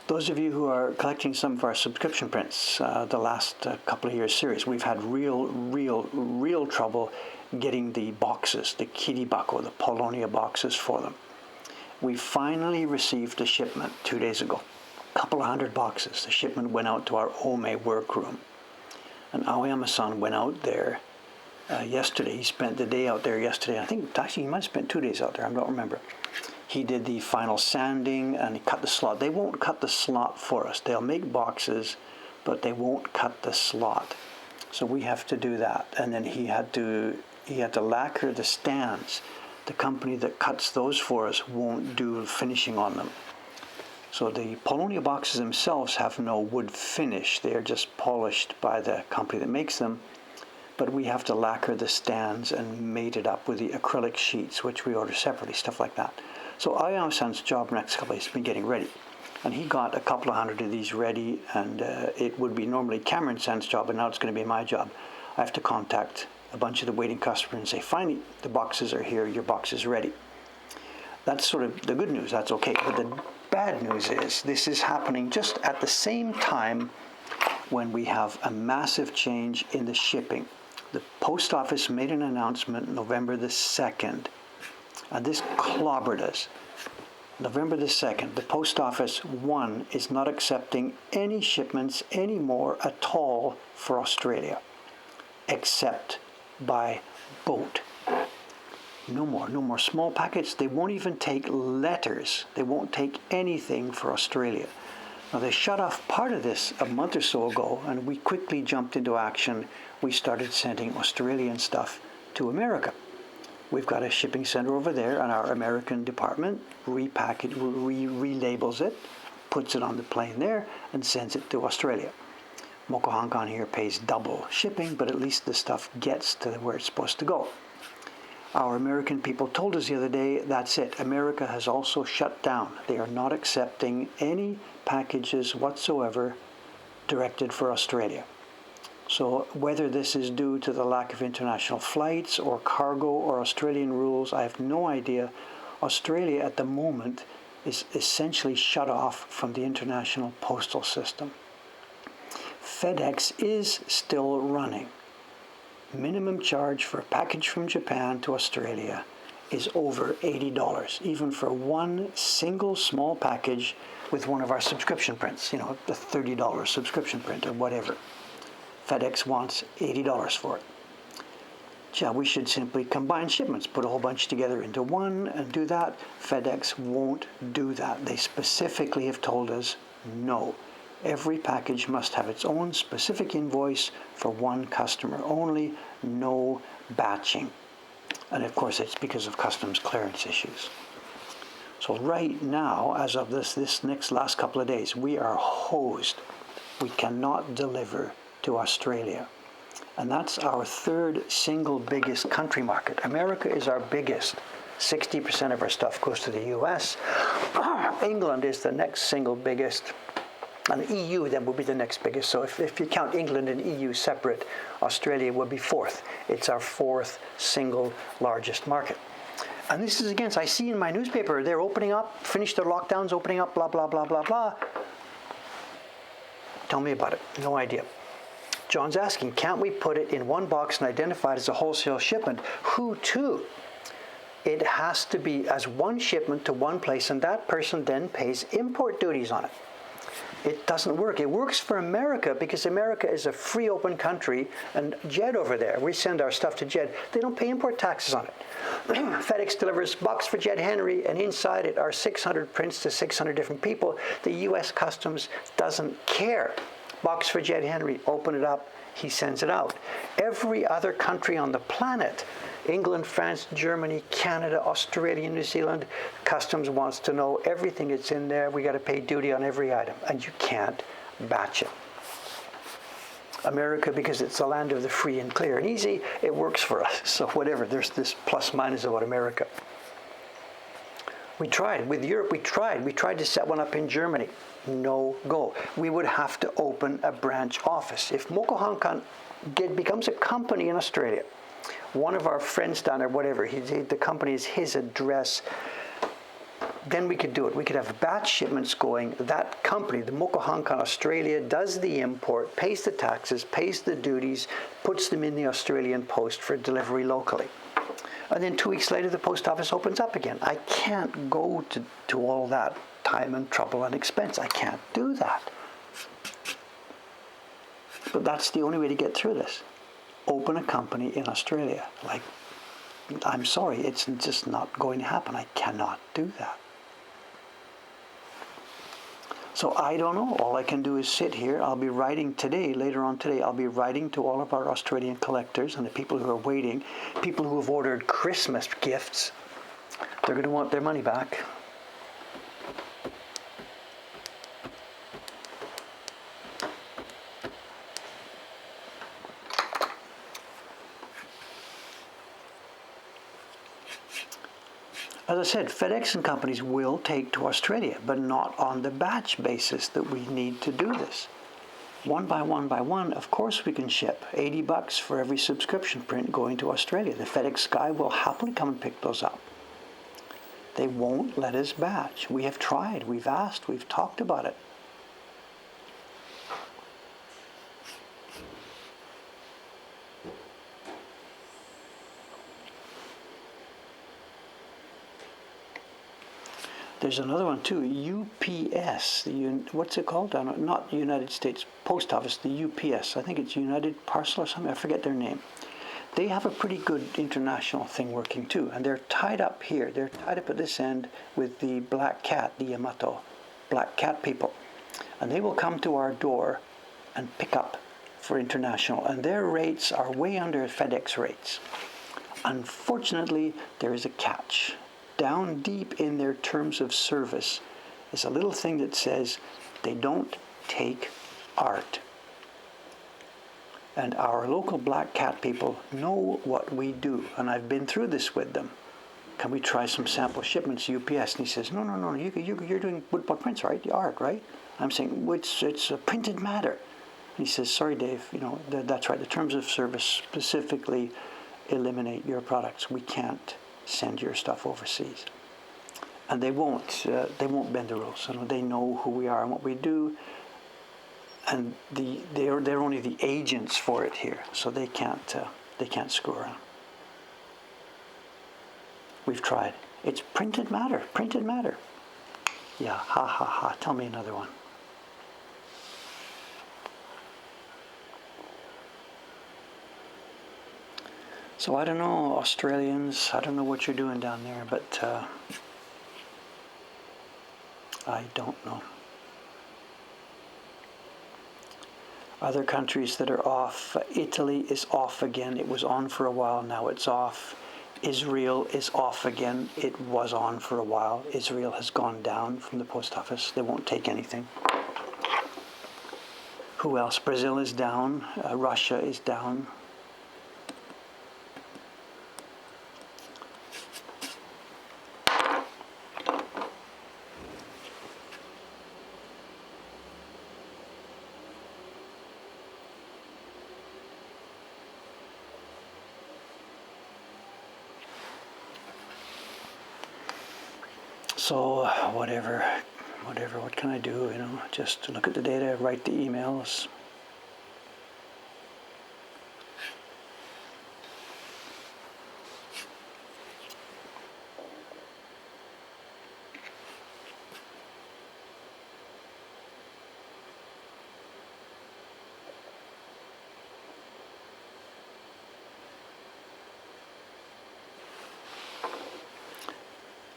Those of you who are collecting some of our subscription prints, the last couple of years series, we've had real trouble getting the boxes, the kiribako, the Polonia boxes for them. We finally received a shipment 2 days ago. A couple of 100 boxes. The shipment went out to our Ome workroom. And Aoyama-san went out there yesterday. He spent the day out there yesterday. I think actually he might have spent 2 days out there. I don't remember. He did the final sanding and he cut the slot. They won't cut the slot for us. They'll make boxes, but they won't cut the slot. So we have to do that. And then he had to lacquer the stands. The company that cuts those for us won't do finishing on them. So the Polonia boxes themselves have no wood finish. They are just polished by the company that makes them. But we have to lacquer the stands and mate it up with the acrylic sheets, which we order separately, stuff like that. So Aoyama-san's job next couple of days has been getting ready. And he got a couple of 100 of these ready, and it would be normally Cameron-san's job, and now it's going to be my job. I have to contact a bunch of the waiting customers and say, finally, the boxes are here, your box is ready. That's sort of the good news, that's okay. But the bad news is this is happening just at the same time when we have a massive change in the shipping. The post office made an announcement November the 2nd, and this clobbered us. November the 2nd, the post office, one, is not accepting any shipments anymore at all for Australia, except by boat. No more small packets. They won't even take letters. They won't take anything for Australia. Now, they shut off part of this a month or so ago, and we quickly jumped into action. We started sending Australian stuff to America. We've got a shipping center over there, and our American department relabels it, puts it on the plane there, and sends it to Australia. Mokuhankan here pays double shipping, but at least the stuff gets to where it's supposed to go. Our American people told us the other day, that's it. America has also shut down. They are not accepting any packages whatsoever directed for Australia. So whether this is due to the lack of international flights or cargo or Australian rules, I have no idea. Australia at the moment is essentially shut off from the international postal system. FedEx is still running. Minimum charge for a package from Japan to Australia is over $80, even for one single small package with one of our subscription prints, the $30 subscription print or whatever. FedEx wants $80 for it. Yeah, we should simply combine shipments, put a whole bunch together into one and do that. FedEx won't do that. They specifically have told us no. Every package must have its own specific invoice for one customer only, no batching. And of course, it's because of customs clearance issues. So right now, as of this last couple of days, we are hosed. We cannot deliver to Australia. And that's our third single biggest country market. America is our biggest. 60% of our stuff goes to the US. England is the next single biggest. And the EU then will be the next biggest. So if you count England and EU separate, Australia will be fourth. It's our fourth single largest market. And this is against, I see in my newspaper, they're opening up, finished their lockdowns, opening up, blah, blah, blah, blah, blah. Tell me about it. No idea. John's asking, can't we put it in one box and identify it as a wholesale shipment? Who to? It has to be as one shipment to one place, and that person then pays import duties on it. It doesn't work. It works for America because America is a free, open country, and Jed over there, we send our stuff to Jed, they don't pay import taxes on it. FedEx delivers box for Jed Henry, and inside it are 600 prints to 600 different people. The U.S. Customs doesn't care. Box for Jed Henry, open it up, he sends it out. Every other country on the planet, England, France, Germany, Canada, Australia, New Zealand, Customs wants to know everything that's in there. We got to pay duty on every item, and you can't batch it. America, because it's the land of the free and clear and easy, it works for us. So whatever, there's this plus minus about America. We tried. With Europe, we tried to set one up in Germany. No go. We would have to open a branch office. If Mokuhankan becomes a company in Australia, one of our friends down there, whatever, the company is his address, then we could do it. We could have batch shipments going. That company, the Mokuhankan Australia, does the import, pays the taxes, pays the duties, puts them in the Australian post for delivery locally. And then 2 weeks later, the post office opens up again. I can't go to all that time and trouble and expense. I can't do that. But that's the only way to get through this. Open a company in Australia. I'm sorry, it's just not going to happen. I cannot do that. So I don't know. All I can do is sit here. I'll be writing today, later on today, I'll be writing to all of our Australian collectors and the people who are waiting, people who have ordered Christmas gifts. They're going to want their money back. As I said, FedEx and companies will take to Australia, but not on the batch basis that we need to do this. One by one, of course we can ship $80 for every subscription print going to Australia. The FedEx guy will happily come and pick those up. They won't let us batch. We have tried, we've asked, we've talked about it. There's another one too, UPS. What's it called? Not United States Post Office, the UPS. I think it's United Parcel or something. I forget their name. They have a pretty good international thing working too, and they're tied up here. They're tied up at this end with the black cat, the Yamato black cat people, and they will come to our door and pick up for international, and their rates are way under FedEx rates. Unfortunately, there is a catch. Down deep in their terms of service is a little thing that says they don't take art. And our local black cat people know what we do, and I've been through this with them. Can we try some sample shipments, UPS? And he says, no, you're doing woodblock prints, right? The art, right? I'm saying, it's a printed matter. And he says, sorry, Dave, that's right. The terms of service specifically eliminate your products. We can't send your stuff overseas. And they won't bend the rules. They know who we are and what we do. And they're only the agents for it here, so they can't screw around. We've tried. It's printed matter. Yeah, ha. Tell me another one. So I don't know, Australians. I don't know what you're doing down there, but I don't know. Other countries that are off, Italy is off again. It was on for a while, now it's off. Israel is off again. It was on for a while. Israel has gone down from the post office. They won't take anything. Who else? Brazil is down. Russia is down. So whatever, what can I do? Just look at the data, write the emails.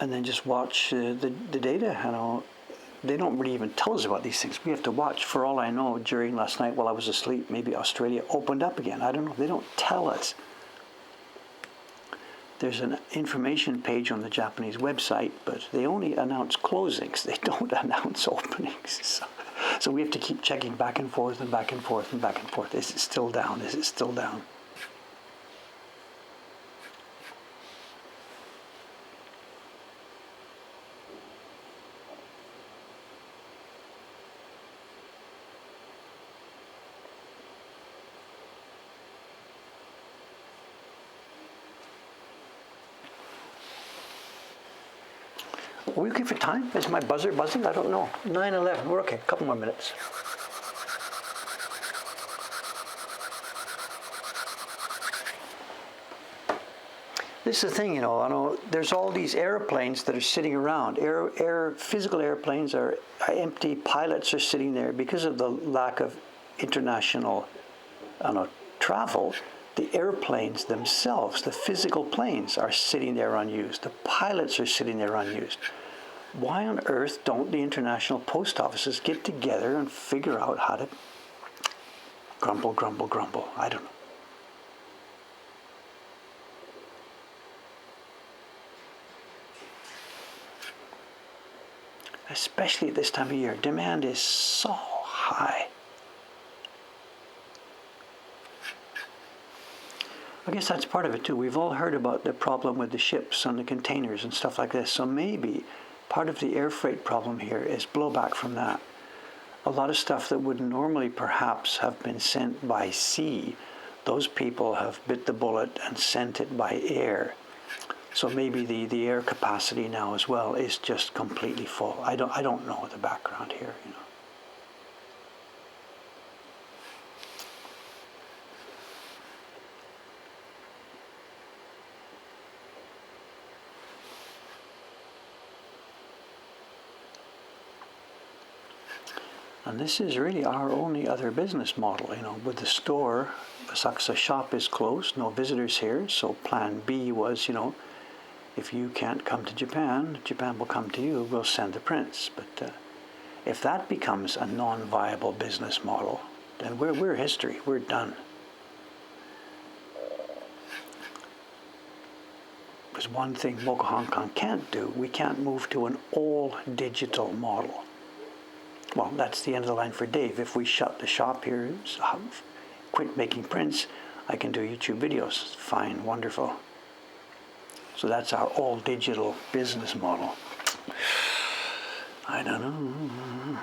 And then just watch the data. They don't really even tell us about these things. We have to watch. For all I know, during last night while I was asleep, maybe Australia opened up again. I don't know. They don't tell us. There's an information page on the Japanese website, but they only announce closings. They don't announce openings. So we have to keep checking back and forth and back and forth and back and forth. Is it still down? Is it still down? Are we okay for time? Is my buzzer buzzing? I don't know. 9:11. We're okay. A couple more minutes. This is the thing, I know there's all these airplanes that are sitting around. Physical airplanes are empty. Pilots are sitting there because of the lack of international travel. The airplanes themselves, the physical planes, are sitting there unused. The pilots are sitting there unused. Why on earth don't the international post offices get together and figure out how to grumble? I don't know. Especially at this time of year, demand is so high. I guess that's part of it too. We've all heard about the problem with the ships and the containers and stuff like this. So maybe part of the air freight problem here is blowback from that. A lot of stuff that would normally perhaps have been sent by sea, those people have bit the bullet and sent it by air. So maybe the air capacity now as well is just completely full. I don't know the background here, And this is really our only other business model, with the store. Asakusa shop is closed, no visitors here, so plan B was, if you can't come to Japan, Japan will come to you, we'll send the prints. But if that becomes a non-viable business model, then we're history, we're done. Because one thing Mokuhankan can't do, we can't move to an all-digital model. Well, that's the end of the line for Dave. If we shut the shop here, quit making prints, I can do YouTube videos. Fine, wonderful. So that's our all-digital business model. I don't know.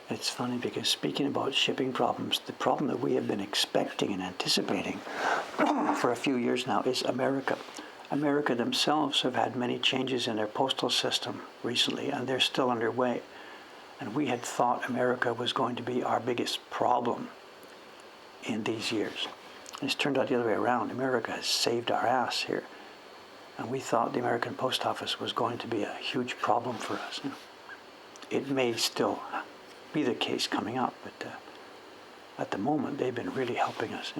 It's funny because speaking about shipping problems, the problem that we have been expecting and anticipating for a few years now is America. America themselves have had many changes in their postal system recently, and they're still underway. And we had thought America was going to be our biggest problem in these years. It's turned out the other way around. America has saved our ass here. And we thought the American Post Office was going to be a huge problem for us. It may still be the case coming up, but at the moment they've been really helping us.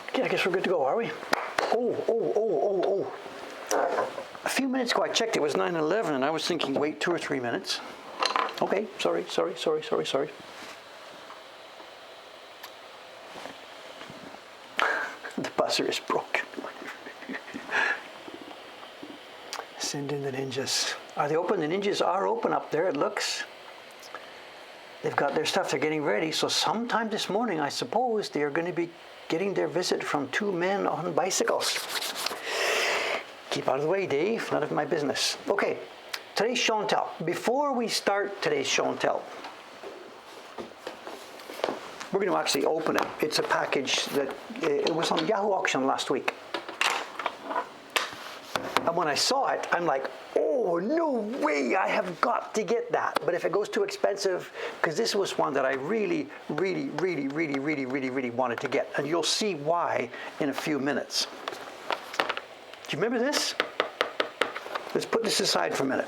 Okay, I guess we're good to go, are we? Oh. A few minutes ago I checked, it was 9:11, and I was thinking, wait 2 or 3 minutes. Okay, sorry. The buzzer is broken. Send in the ninjas. Are they open? The ninjas are open up there, it looks. They've got their stuff, they're getting ready. So sometime this morning, I suppose, they are going to be getting their visit from 2 men on bicycles. Keep out of the way, Dave. None of my business. Okay, today's show and tell. Before we start today's show and tell, we're going to actually open it. It's a package that it was on Yahoo Auction last week. And when I saw it, I'm like, oh, no way, I have got to get that. But if it goes too expensive, because this was one that I really wanted to get. And you'll see why in a few minutes. Do you remember this? Let's put this aside for a minute.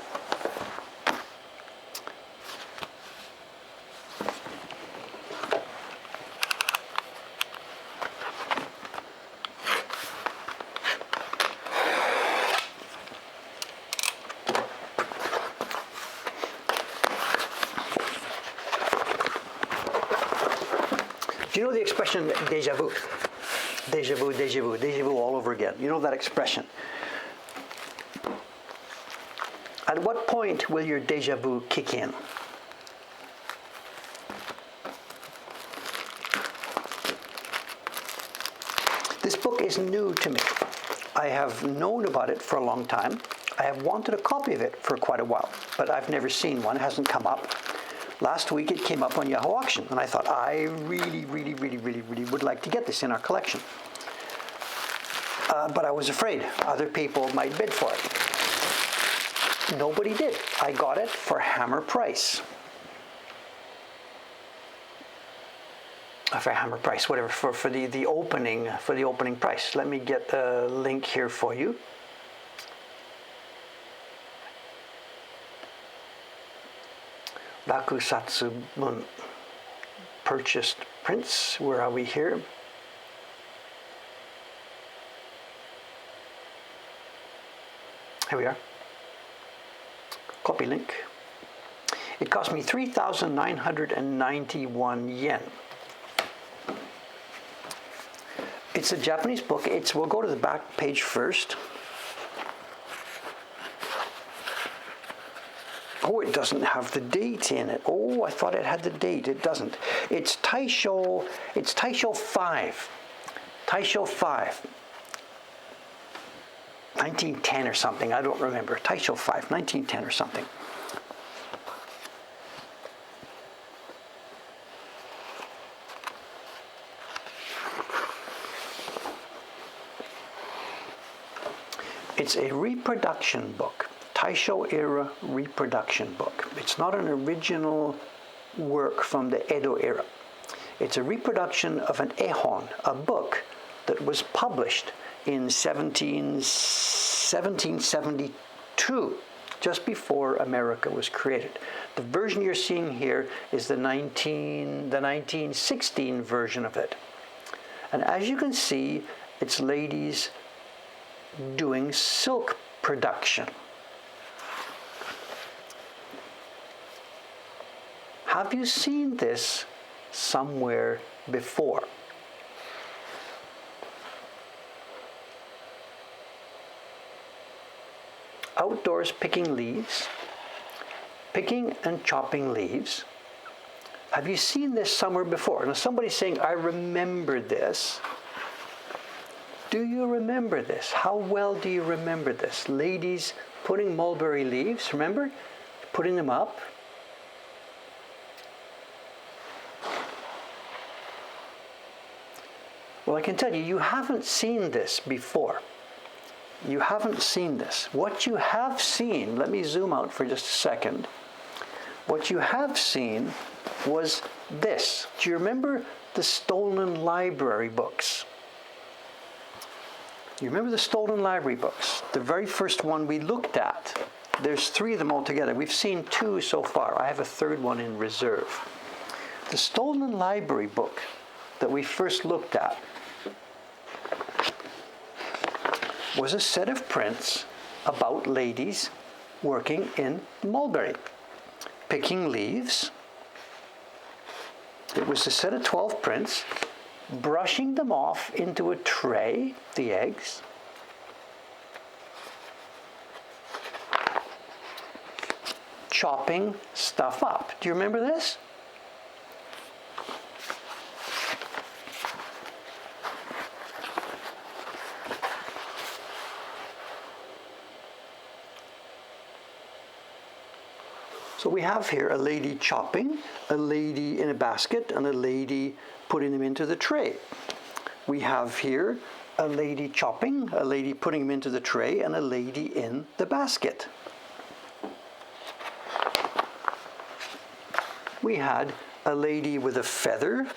Do you know the expression déjà vu? Deja vu, deja vu, deja vu all over again. You know that expression. At what point will your deja vu kick in? This book is new to me. I have known about it for a long time. I have wanted a copy of it for quite a while, but I've never seen one. It hasn't come up. Last week it came up on Yahoo Auction, and I thought, I really would like to get this in our collection. But I was afraid other people might bid for it. Nobody did. I got it for hammer price. For hammer price, whatever, for the opening price. Let me get the link here for you. Rakusatsu Mun. Purchased prints. Where are we here? Here we are. Copy link. It cost me 3,991 yen. It's a Japanese book. We'll go to the back page first. Oh, it doesn't have the date in it. Oh, I thought it had the date. It doesn't. It's Taisho 5. Taisho 5. 1910 or something. I don't remember. Taisho 5, 1910 or something. It's a reproduction book. Taisho era reproduction book. It's not an original work from the Edo era. It's a reproduction of an ehon, a book that was published in 1772, just before America was created. The version you're seeing here is the 1916 version of it. And as you can see, it's ladies doing silk production. Have you seen this somewhere before? Outdoors picking leaves, picking and chopping leaves. Have you seen this somewhere before? Now somebody's saying, I remember this. Do you remember this? How well do you remember this? Ladies putting mulberry leaves, remember? Putting them up. Well, I can tell you, you haven't seen this before. You haven't seen this. What you have seen, let me zoom out for just a second. What you have seen was this. Do you remember the stolen library books? You remember the stolen library books? The very first one we looked at. There's 3 of them altogether. We've seen 2 so far. I have a 3rd one in reserve. The stolen library book that we first looked at was a set of prints about ladies working in mulberry, picking leaves. It was a set of 12 prints, brushing them off into a tray, the eggs, chopping stuff up. Do you remember this? So we have here a lady chopping, a lady in a basket, and a lady putting them into the tray. We have here a lady chopping, a lady putting them into the tray, and a lady in the basket. We had a lady with a feather.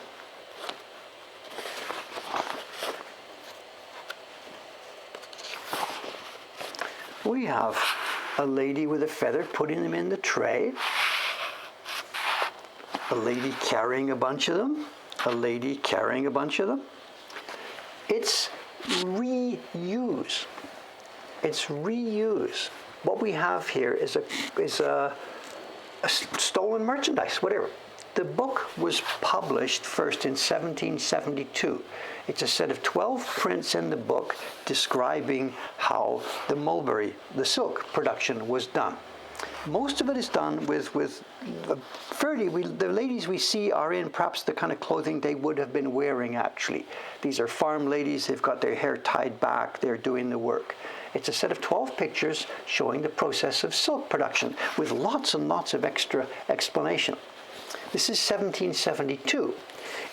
We have a lady with a feather putting them in the tray. A lady carrying a bunch of them. A lady carrying a bunch of them. It's reuse. It's reuse. What we have here is a stolen merchandise, whatever. The book was published first in 1772. It's a set of 12 prints in the book describing how the mulberry, the silk production was done. Most of it is done with the ladies we see are in perhaps the kind of clothing they would have been wearing actually. These are farm ladies, they've got their hair tied back, they're doing the work. It's a set of 12 pictures showing the process of silk production with lots and lots of extra explanation. This is 1772.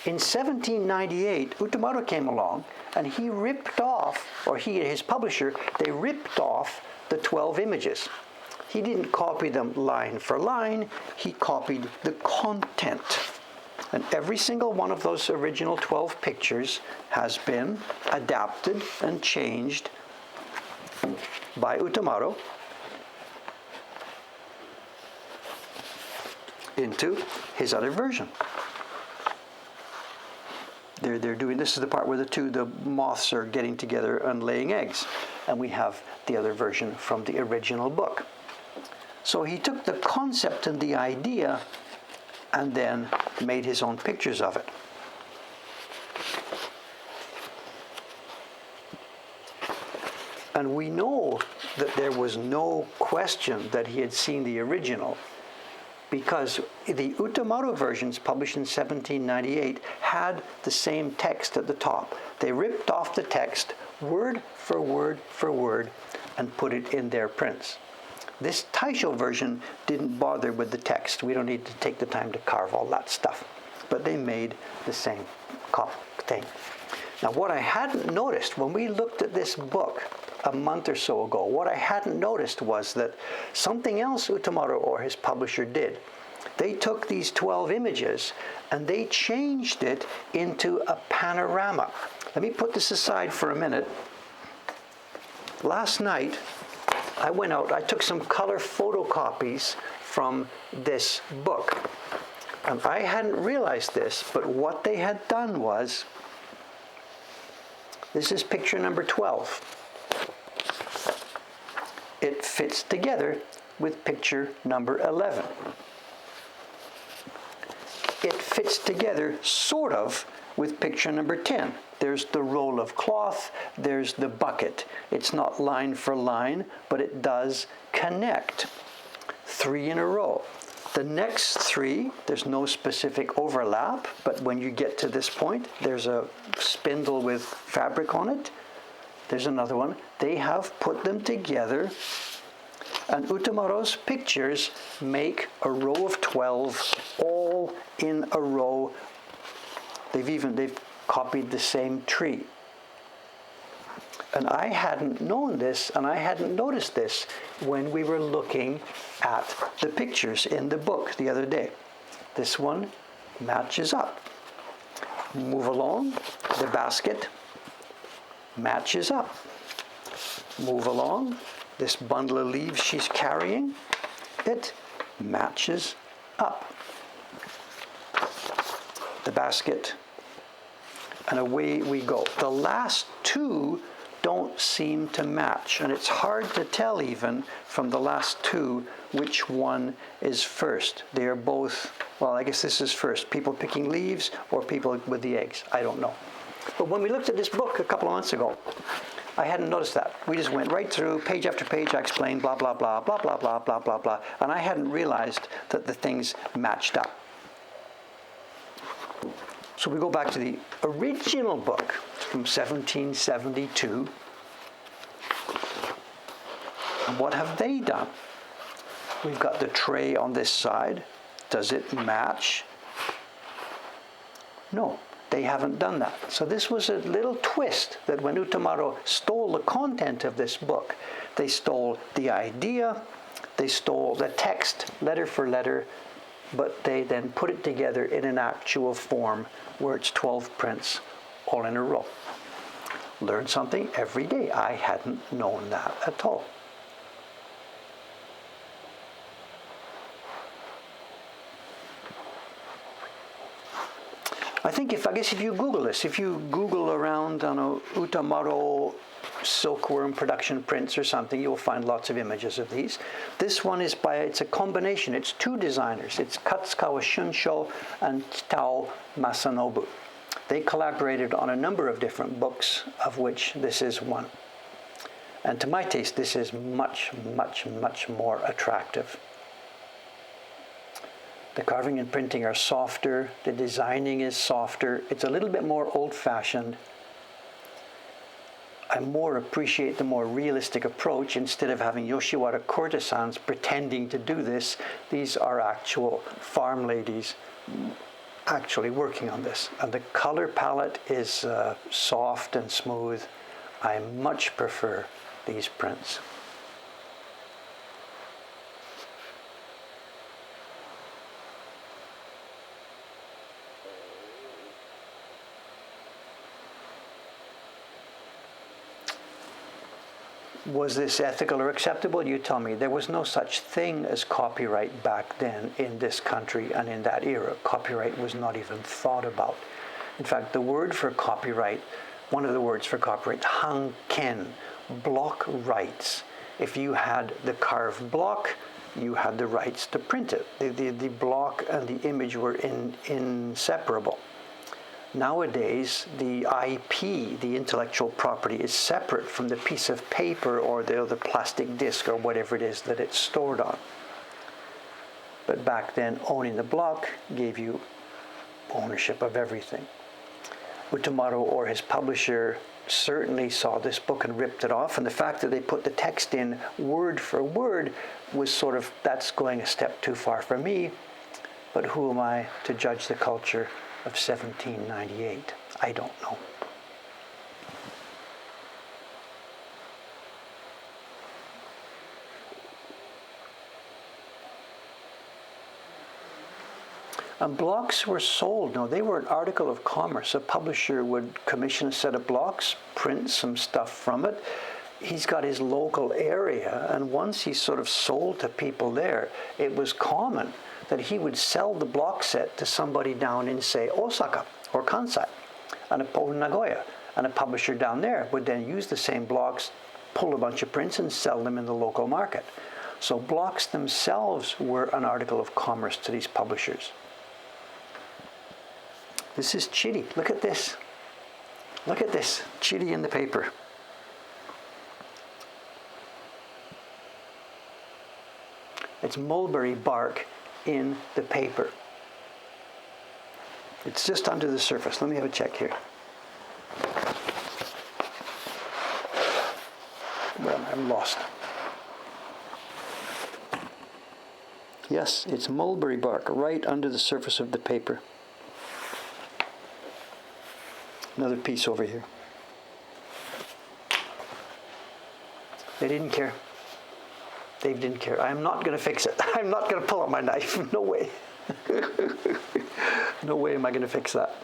In 1798, Utamoto came along and he ripped off, or he and his publisher, they ripped off the 12 images. He didn't copy them line for line, he copied the content. And every single one of those original 12 pictures has been adapted and changed by Utamoto into his other version. They're doing, this is the part where the moths are getting together and laying eggs. And we have the other version from the original book. So he took the concept and the idea and then made his own pictures of it. And we know that there was no question that he had seen the original, because the Utamoto versions published in 1798 had the same text at the top. They ripped off the text word for word for word and put it in their prints. This Taisho version didn't bother with the text. We don't need to take the time to carve all that stuff. But they made the same thing. Now what I hadn't noticed when we looked at this book a month or so ago, what I hadn't noticed was that something else Utamoto or his publisher did. They took these 12 images and they changed it into a panorama. Let me put this aside for a minute. Last night, I went out, I took some color photocopies from this book. And I hadn't realized this, but what they had done was, this is picture number 12. It fits together with picture number 11. It fits together sort of with picture number 10. There's the roll of cloth, there's the bucket. It's not line for line, but it does connect. 3 in a row. The next 3, there's no specific overlap, but when you get to this point, there's a spindle with fabric on it. There's another one. They have put them together, and Utamoto's pictures make a row of 12 all in a row. They've copied the same tree. And I hadn't known this, and I hadn't noticed this when we were looking at the pictures in the book the other day. This one matches up. Move along, the basket matches up. Move along, this bundle of leaves she's carrying, it matches up. The basket, and away we go. The last 2 don't seem to match, and it's hard to tell even from the last 2 which one is first. They are both, well, I guess this is first. People picking leaves or people with the eggs. I don't know. But when we looked at this book a couple of months ago, I hadn't noticed that. We just went right through, page after page, I explained blah, blah, blah, blah, blah, blah, blah, blah, blah, and I hadn't realized that the things matched up. So we go back to the original book from 1772. And what have they done? We've got the tray on this side. Does it match? No, they haven't done that. So this was a little twist that when Utamoto stole the content of this book, they stole the idea, they stole the text letter for letter, but they then put it together in an actual form where it's 12 prints all in a row. Learn something every day. I hadn't known that at all. I guess if you Google this, if you Google around, I don't know, Utamaro silkworm production prints or something, you'll find lots of images of these. This one it's a combination. It's two designers. It's Katsukawa Shunsho and Tao Masanobu. They collaborated on a number of different books, of which this is one. And to my taste, this is much, much, much more attractive. The carving and printing are softer. The designing is softer. It's a little bit more old-fashioned. I more appreciate the more realistic approach. Instead of having Yoshiwara courtesans pretending to do this, these are actual farm ladies actually working on this. And the color palette is soft and smooth. I much prefer these prints. Was this ethical or acceptable? You tell me. There was no such thing as copyright back then in this country and in that era. Copyright was not even thought about. In fact, the word for copyright, one of the words for copyright, hanken, block rights. If you had the carved block, you had the rights to print it. The block and the image were inseparable. Nowadays, the IP, the intellectual property, is separate from the piece of paper or the plastic disc or whatever it is that it's stored on. But back then, owning the block gave you ownership of everything. Utamaro or his publisher certainly saw this book and ripped it off, and the fact that they put the text in word for word was sort of, that's going a step too far for me, but who am I to judge the culture of 1798? I don't know. And blocks were sold. No, they were an article of commerce. A publisher would commission a set of blocks, print some stuff from it. He's got his local area, and once he sort of sold to people there, it was common that he would sell the block set to somebody down in, say, Osaka or Kansai, or Nagoya. And a publisher down there would then use the same blocks, pull a bunch of prints, and sell them in the local market. So blocks themselves were an article of commerce to these publishers. This is chiri. Look at this. Look at this. Chiri in the paper. It's mulberry bark in the paper. It's just under the surface. Let me have a check here. Well, I'm lost. Yes, it's mulberry bark right under the surface of the paper. Another piece over here. They didn't care. Dave didn't care. I'm not going to fix it. I'm not going to pull out my knife. No way. No way am I going to fix that.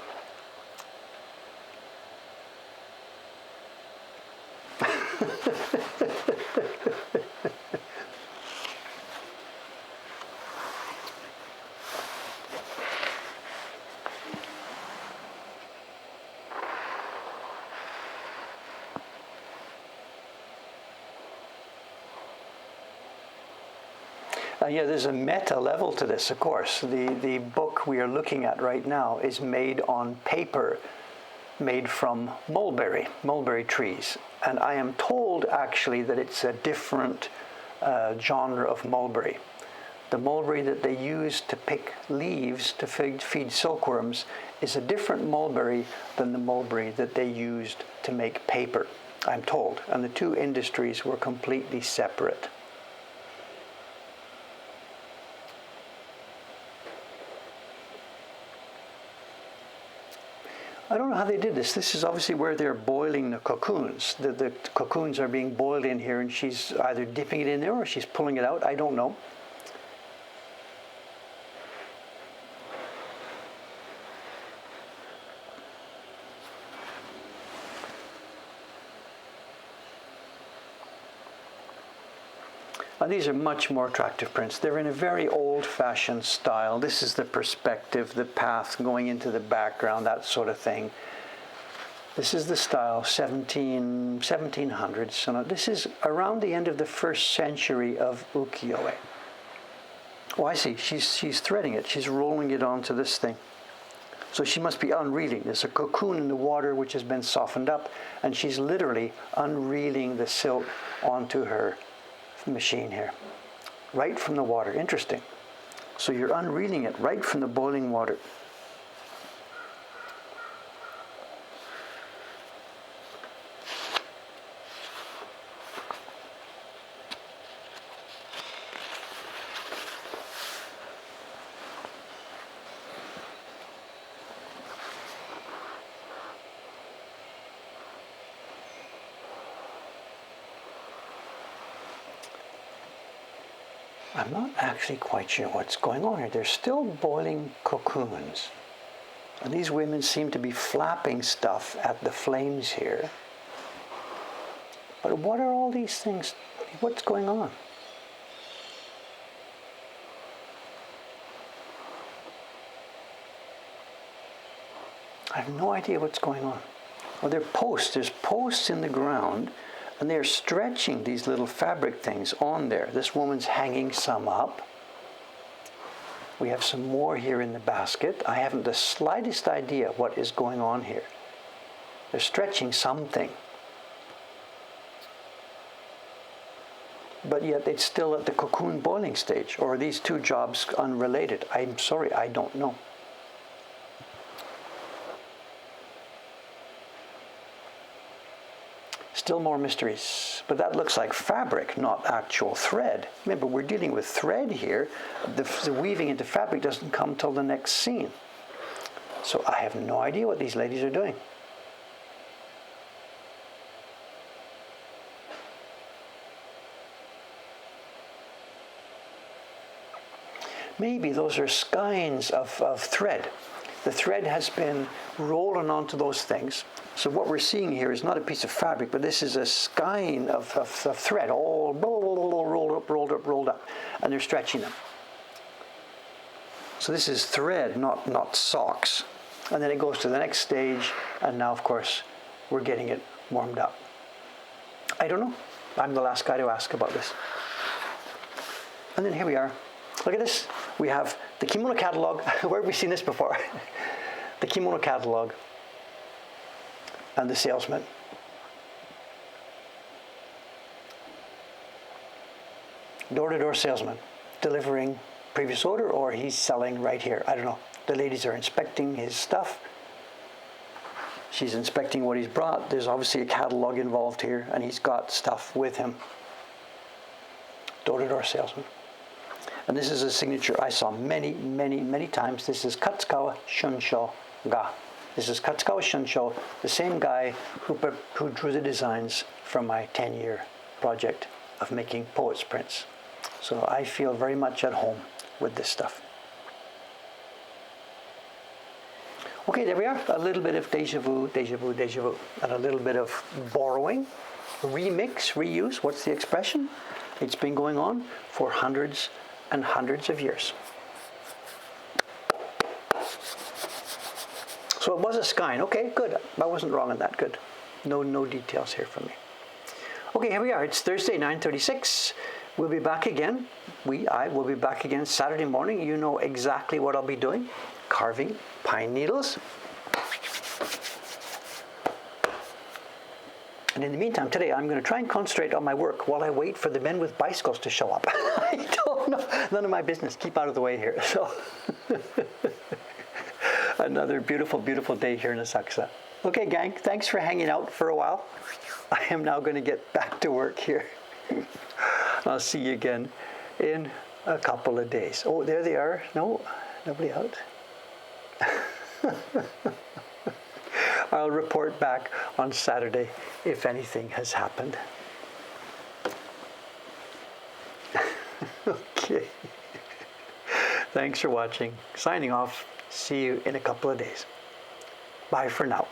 Yeah, there's a meta level to this, of course. The book we are looking at right now is made on paper, made from mulberry trees. And I am told, actually, that it's a different genre of mulberry. The mulberry that they use to pick leaves to feed silkworms is a different mulberry than the mulberry that they used to make paper, I'm told. And the two industries were completely separate. I don't know how they did this. This is obviously where they're boiling the cocoons. The cocoons are being boiled in here, and she's either dipping it in there or she's pulling it out. I don't know. These are much more attractive prints. They're in a very old-fashioned style. This is the perspective, the path going into the background, that sort of thing. This is the style, 1700s. So this is around the end of the 1st century of ukiyo-e. Oh, I see. She's threading it. She's rolling it onto this thing. So she must be unreeling. There's a cocoon in the water which has been softened up, and she's literally unreeling the silk onto her machine here, right from the water. Interesting. So you're unreeling it right from the boiling water. I'm not actually quite sure what's going on here. They're still boiling cocoons. And these women seem to be flapping stuff at the flames here. But what are all these things? What's going on? I have no idea what's going on. Well, they're posts. There's posts in the ground. And they're stretching these little fabric things on there. This woman's hanging some up. We have some more here in the basket. I haven't the slightest idea what is going on here. They're stretching something. But yet it's still at the cocoon boiling stage. Or are these two jobs unrelated? I'm sorry, I don't know. Still more mysteries, but that looks like fabric, not actual thread. Remember, we're dealing with thread here. The weaving into fabric doesn't come till the next scene. So I have no idea what these ladies are doing. Maybe those are skeins of thread. The thread has been rolling onto those things. So what we're seeing here is not a piece of fabric, but this is a skein of thread, all rolled up, and they're stretching them. So this is thread, not socks. And then it goes to the next stage, and now, of course, we're getting it warmed up. I don't know. I'm the last guy to ask about this. And then here we are. Look at this. We have the kimono catalog. Where have we seen this before? The kimono catalog. And the salesman. Door-to-door salesman, delivering previous order, or he's selling right here. I don't know. The ladies are inspecting his stuff. She's inspecting what he's brought. There's obviously a catalog involved here, and he's got stuff with him. Door-to-door salesman. And this is a signature I saw many, many, many times. This is Katsukawa Shunsho ga. This is Katsukawa Shunsho, the same guy who drew the designs from my 10-year project of making poets prints. So I feel very much at home with this stuff. Okay, there we are. A little bit of deja vu, and a little bit of borrowing, remix, reuse. What's the expression? It's been going on for hundreds and hundreds of years. So it was a skein. Okay, good. I wasn't wrong on that. Good. No details here from me. Okay, here we are. It's Thursday, 9:36. We'll be back again. I will be back again Saturday morning. You know exactly what I'll be doing. Carving pine needles. And in the meantime, today I'm going to try and concentrate on my work while I wait for the men with bicycles to show up. I don't know. None of my business. Keep out of the way here. So, another beautiful, beautiful day here in Asakusa. Okay, gang. Thanks for hanging out for a while. I am now going to get back to work here. I'll see you again in a couple of days. Oh, there they are. No, nobody out. I'll report back on Saturday if anything has happened. Okay. Thanks for watching. Signing off. See you in a couple of days. Bye for now.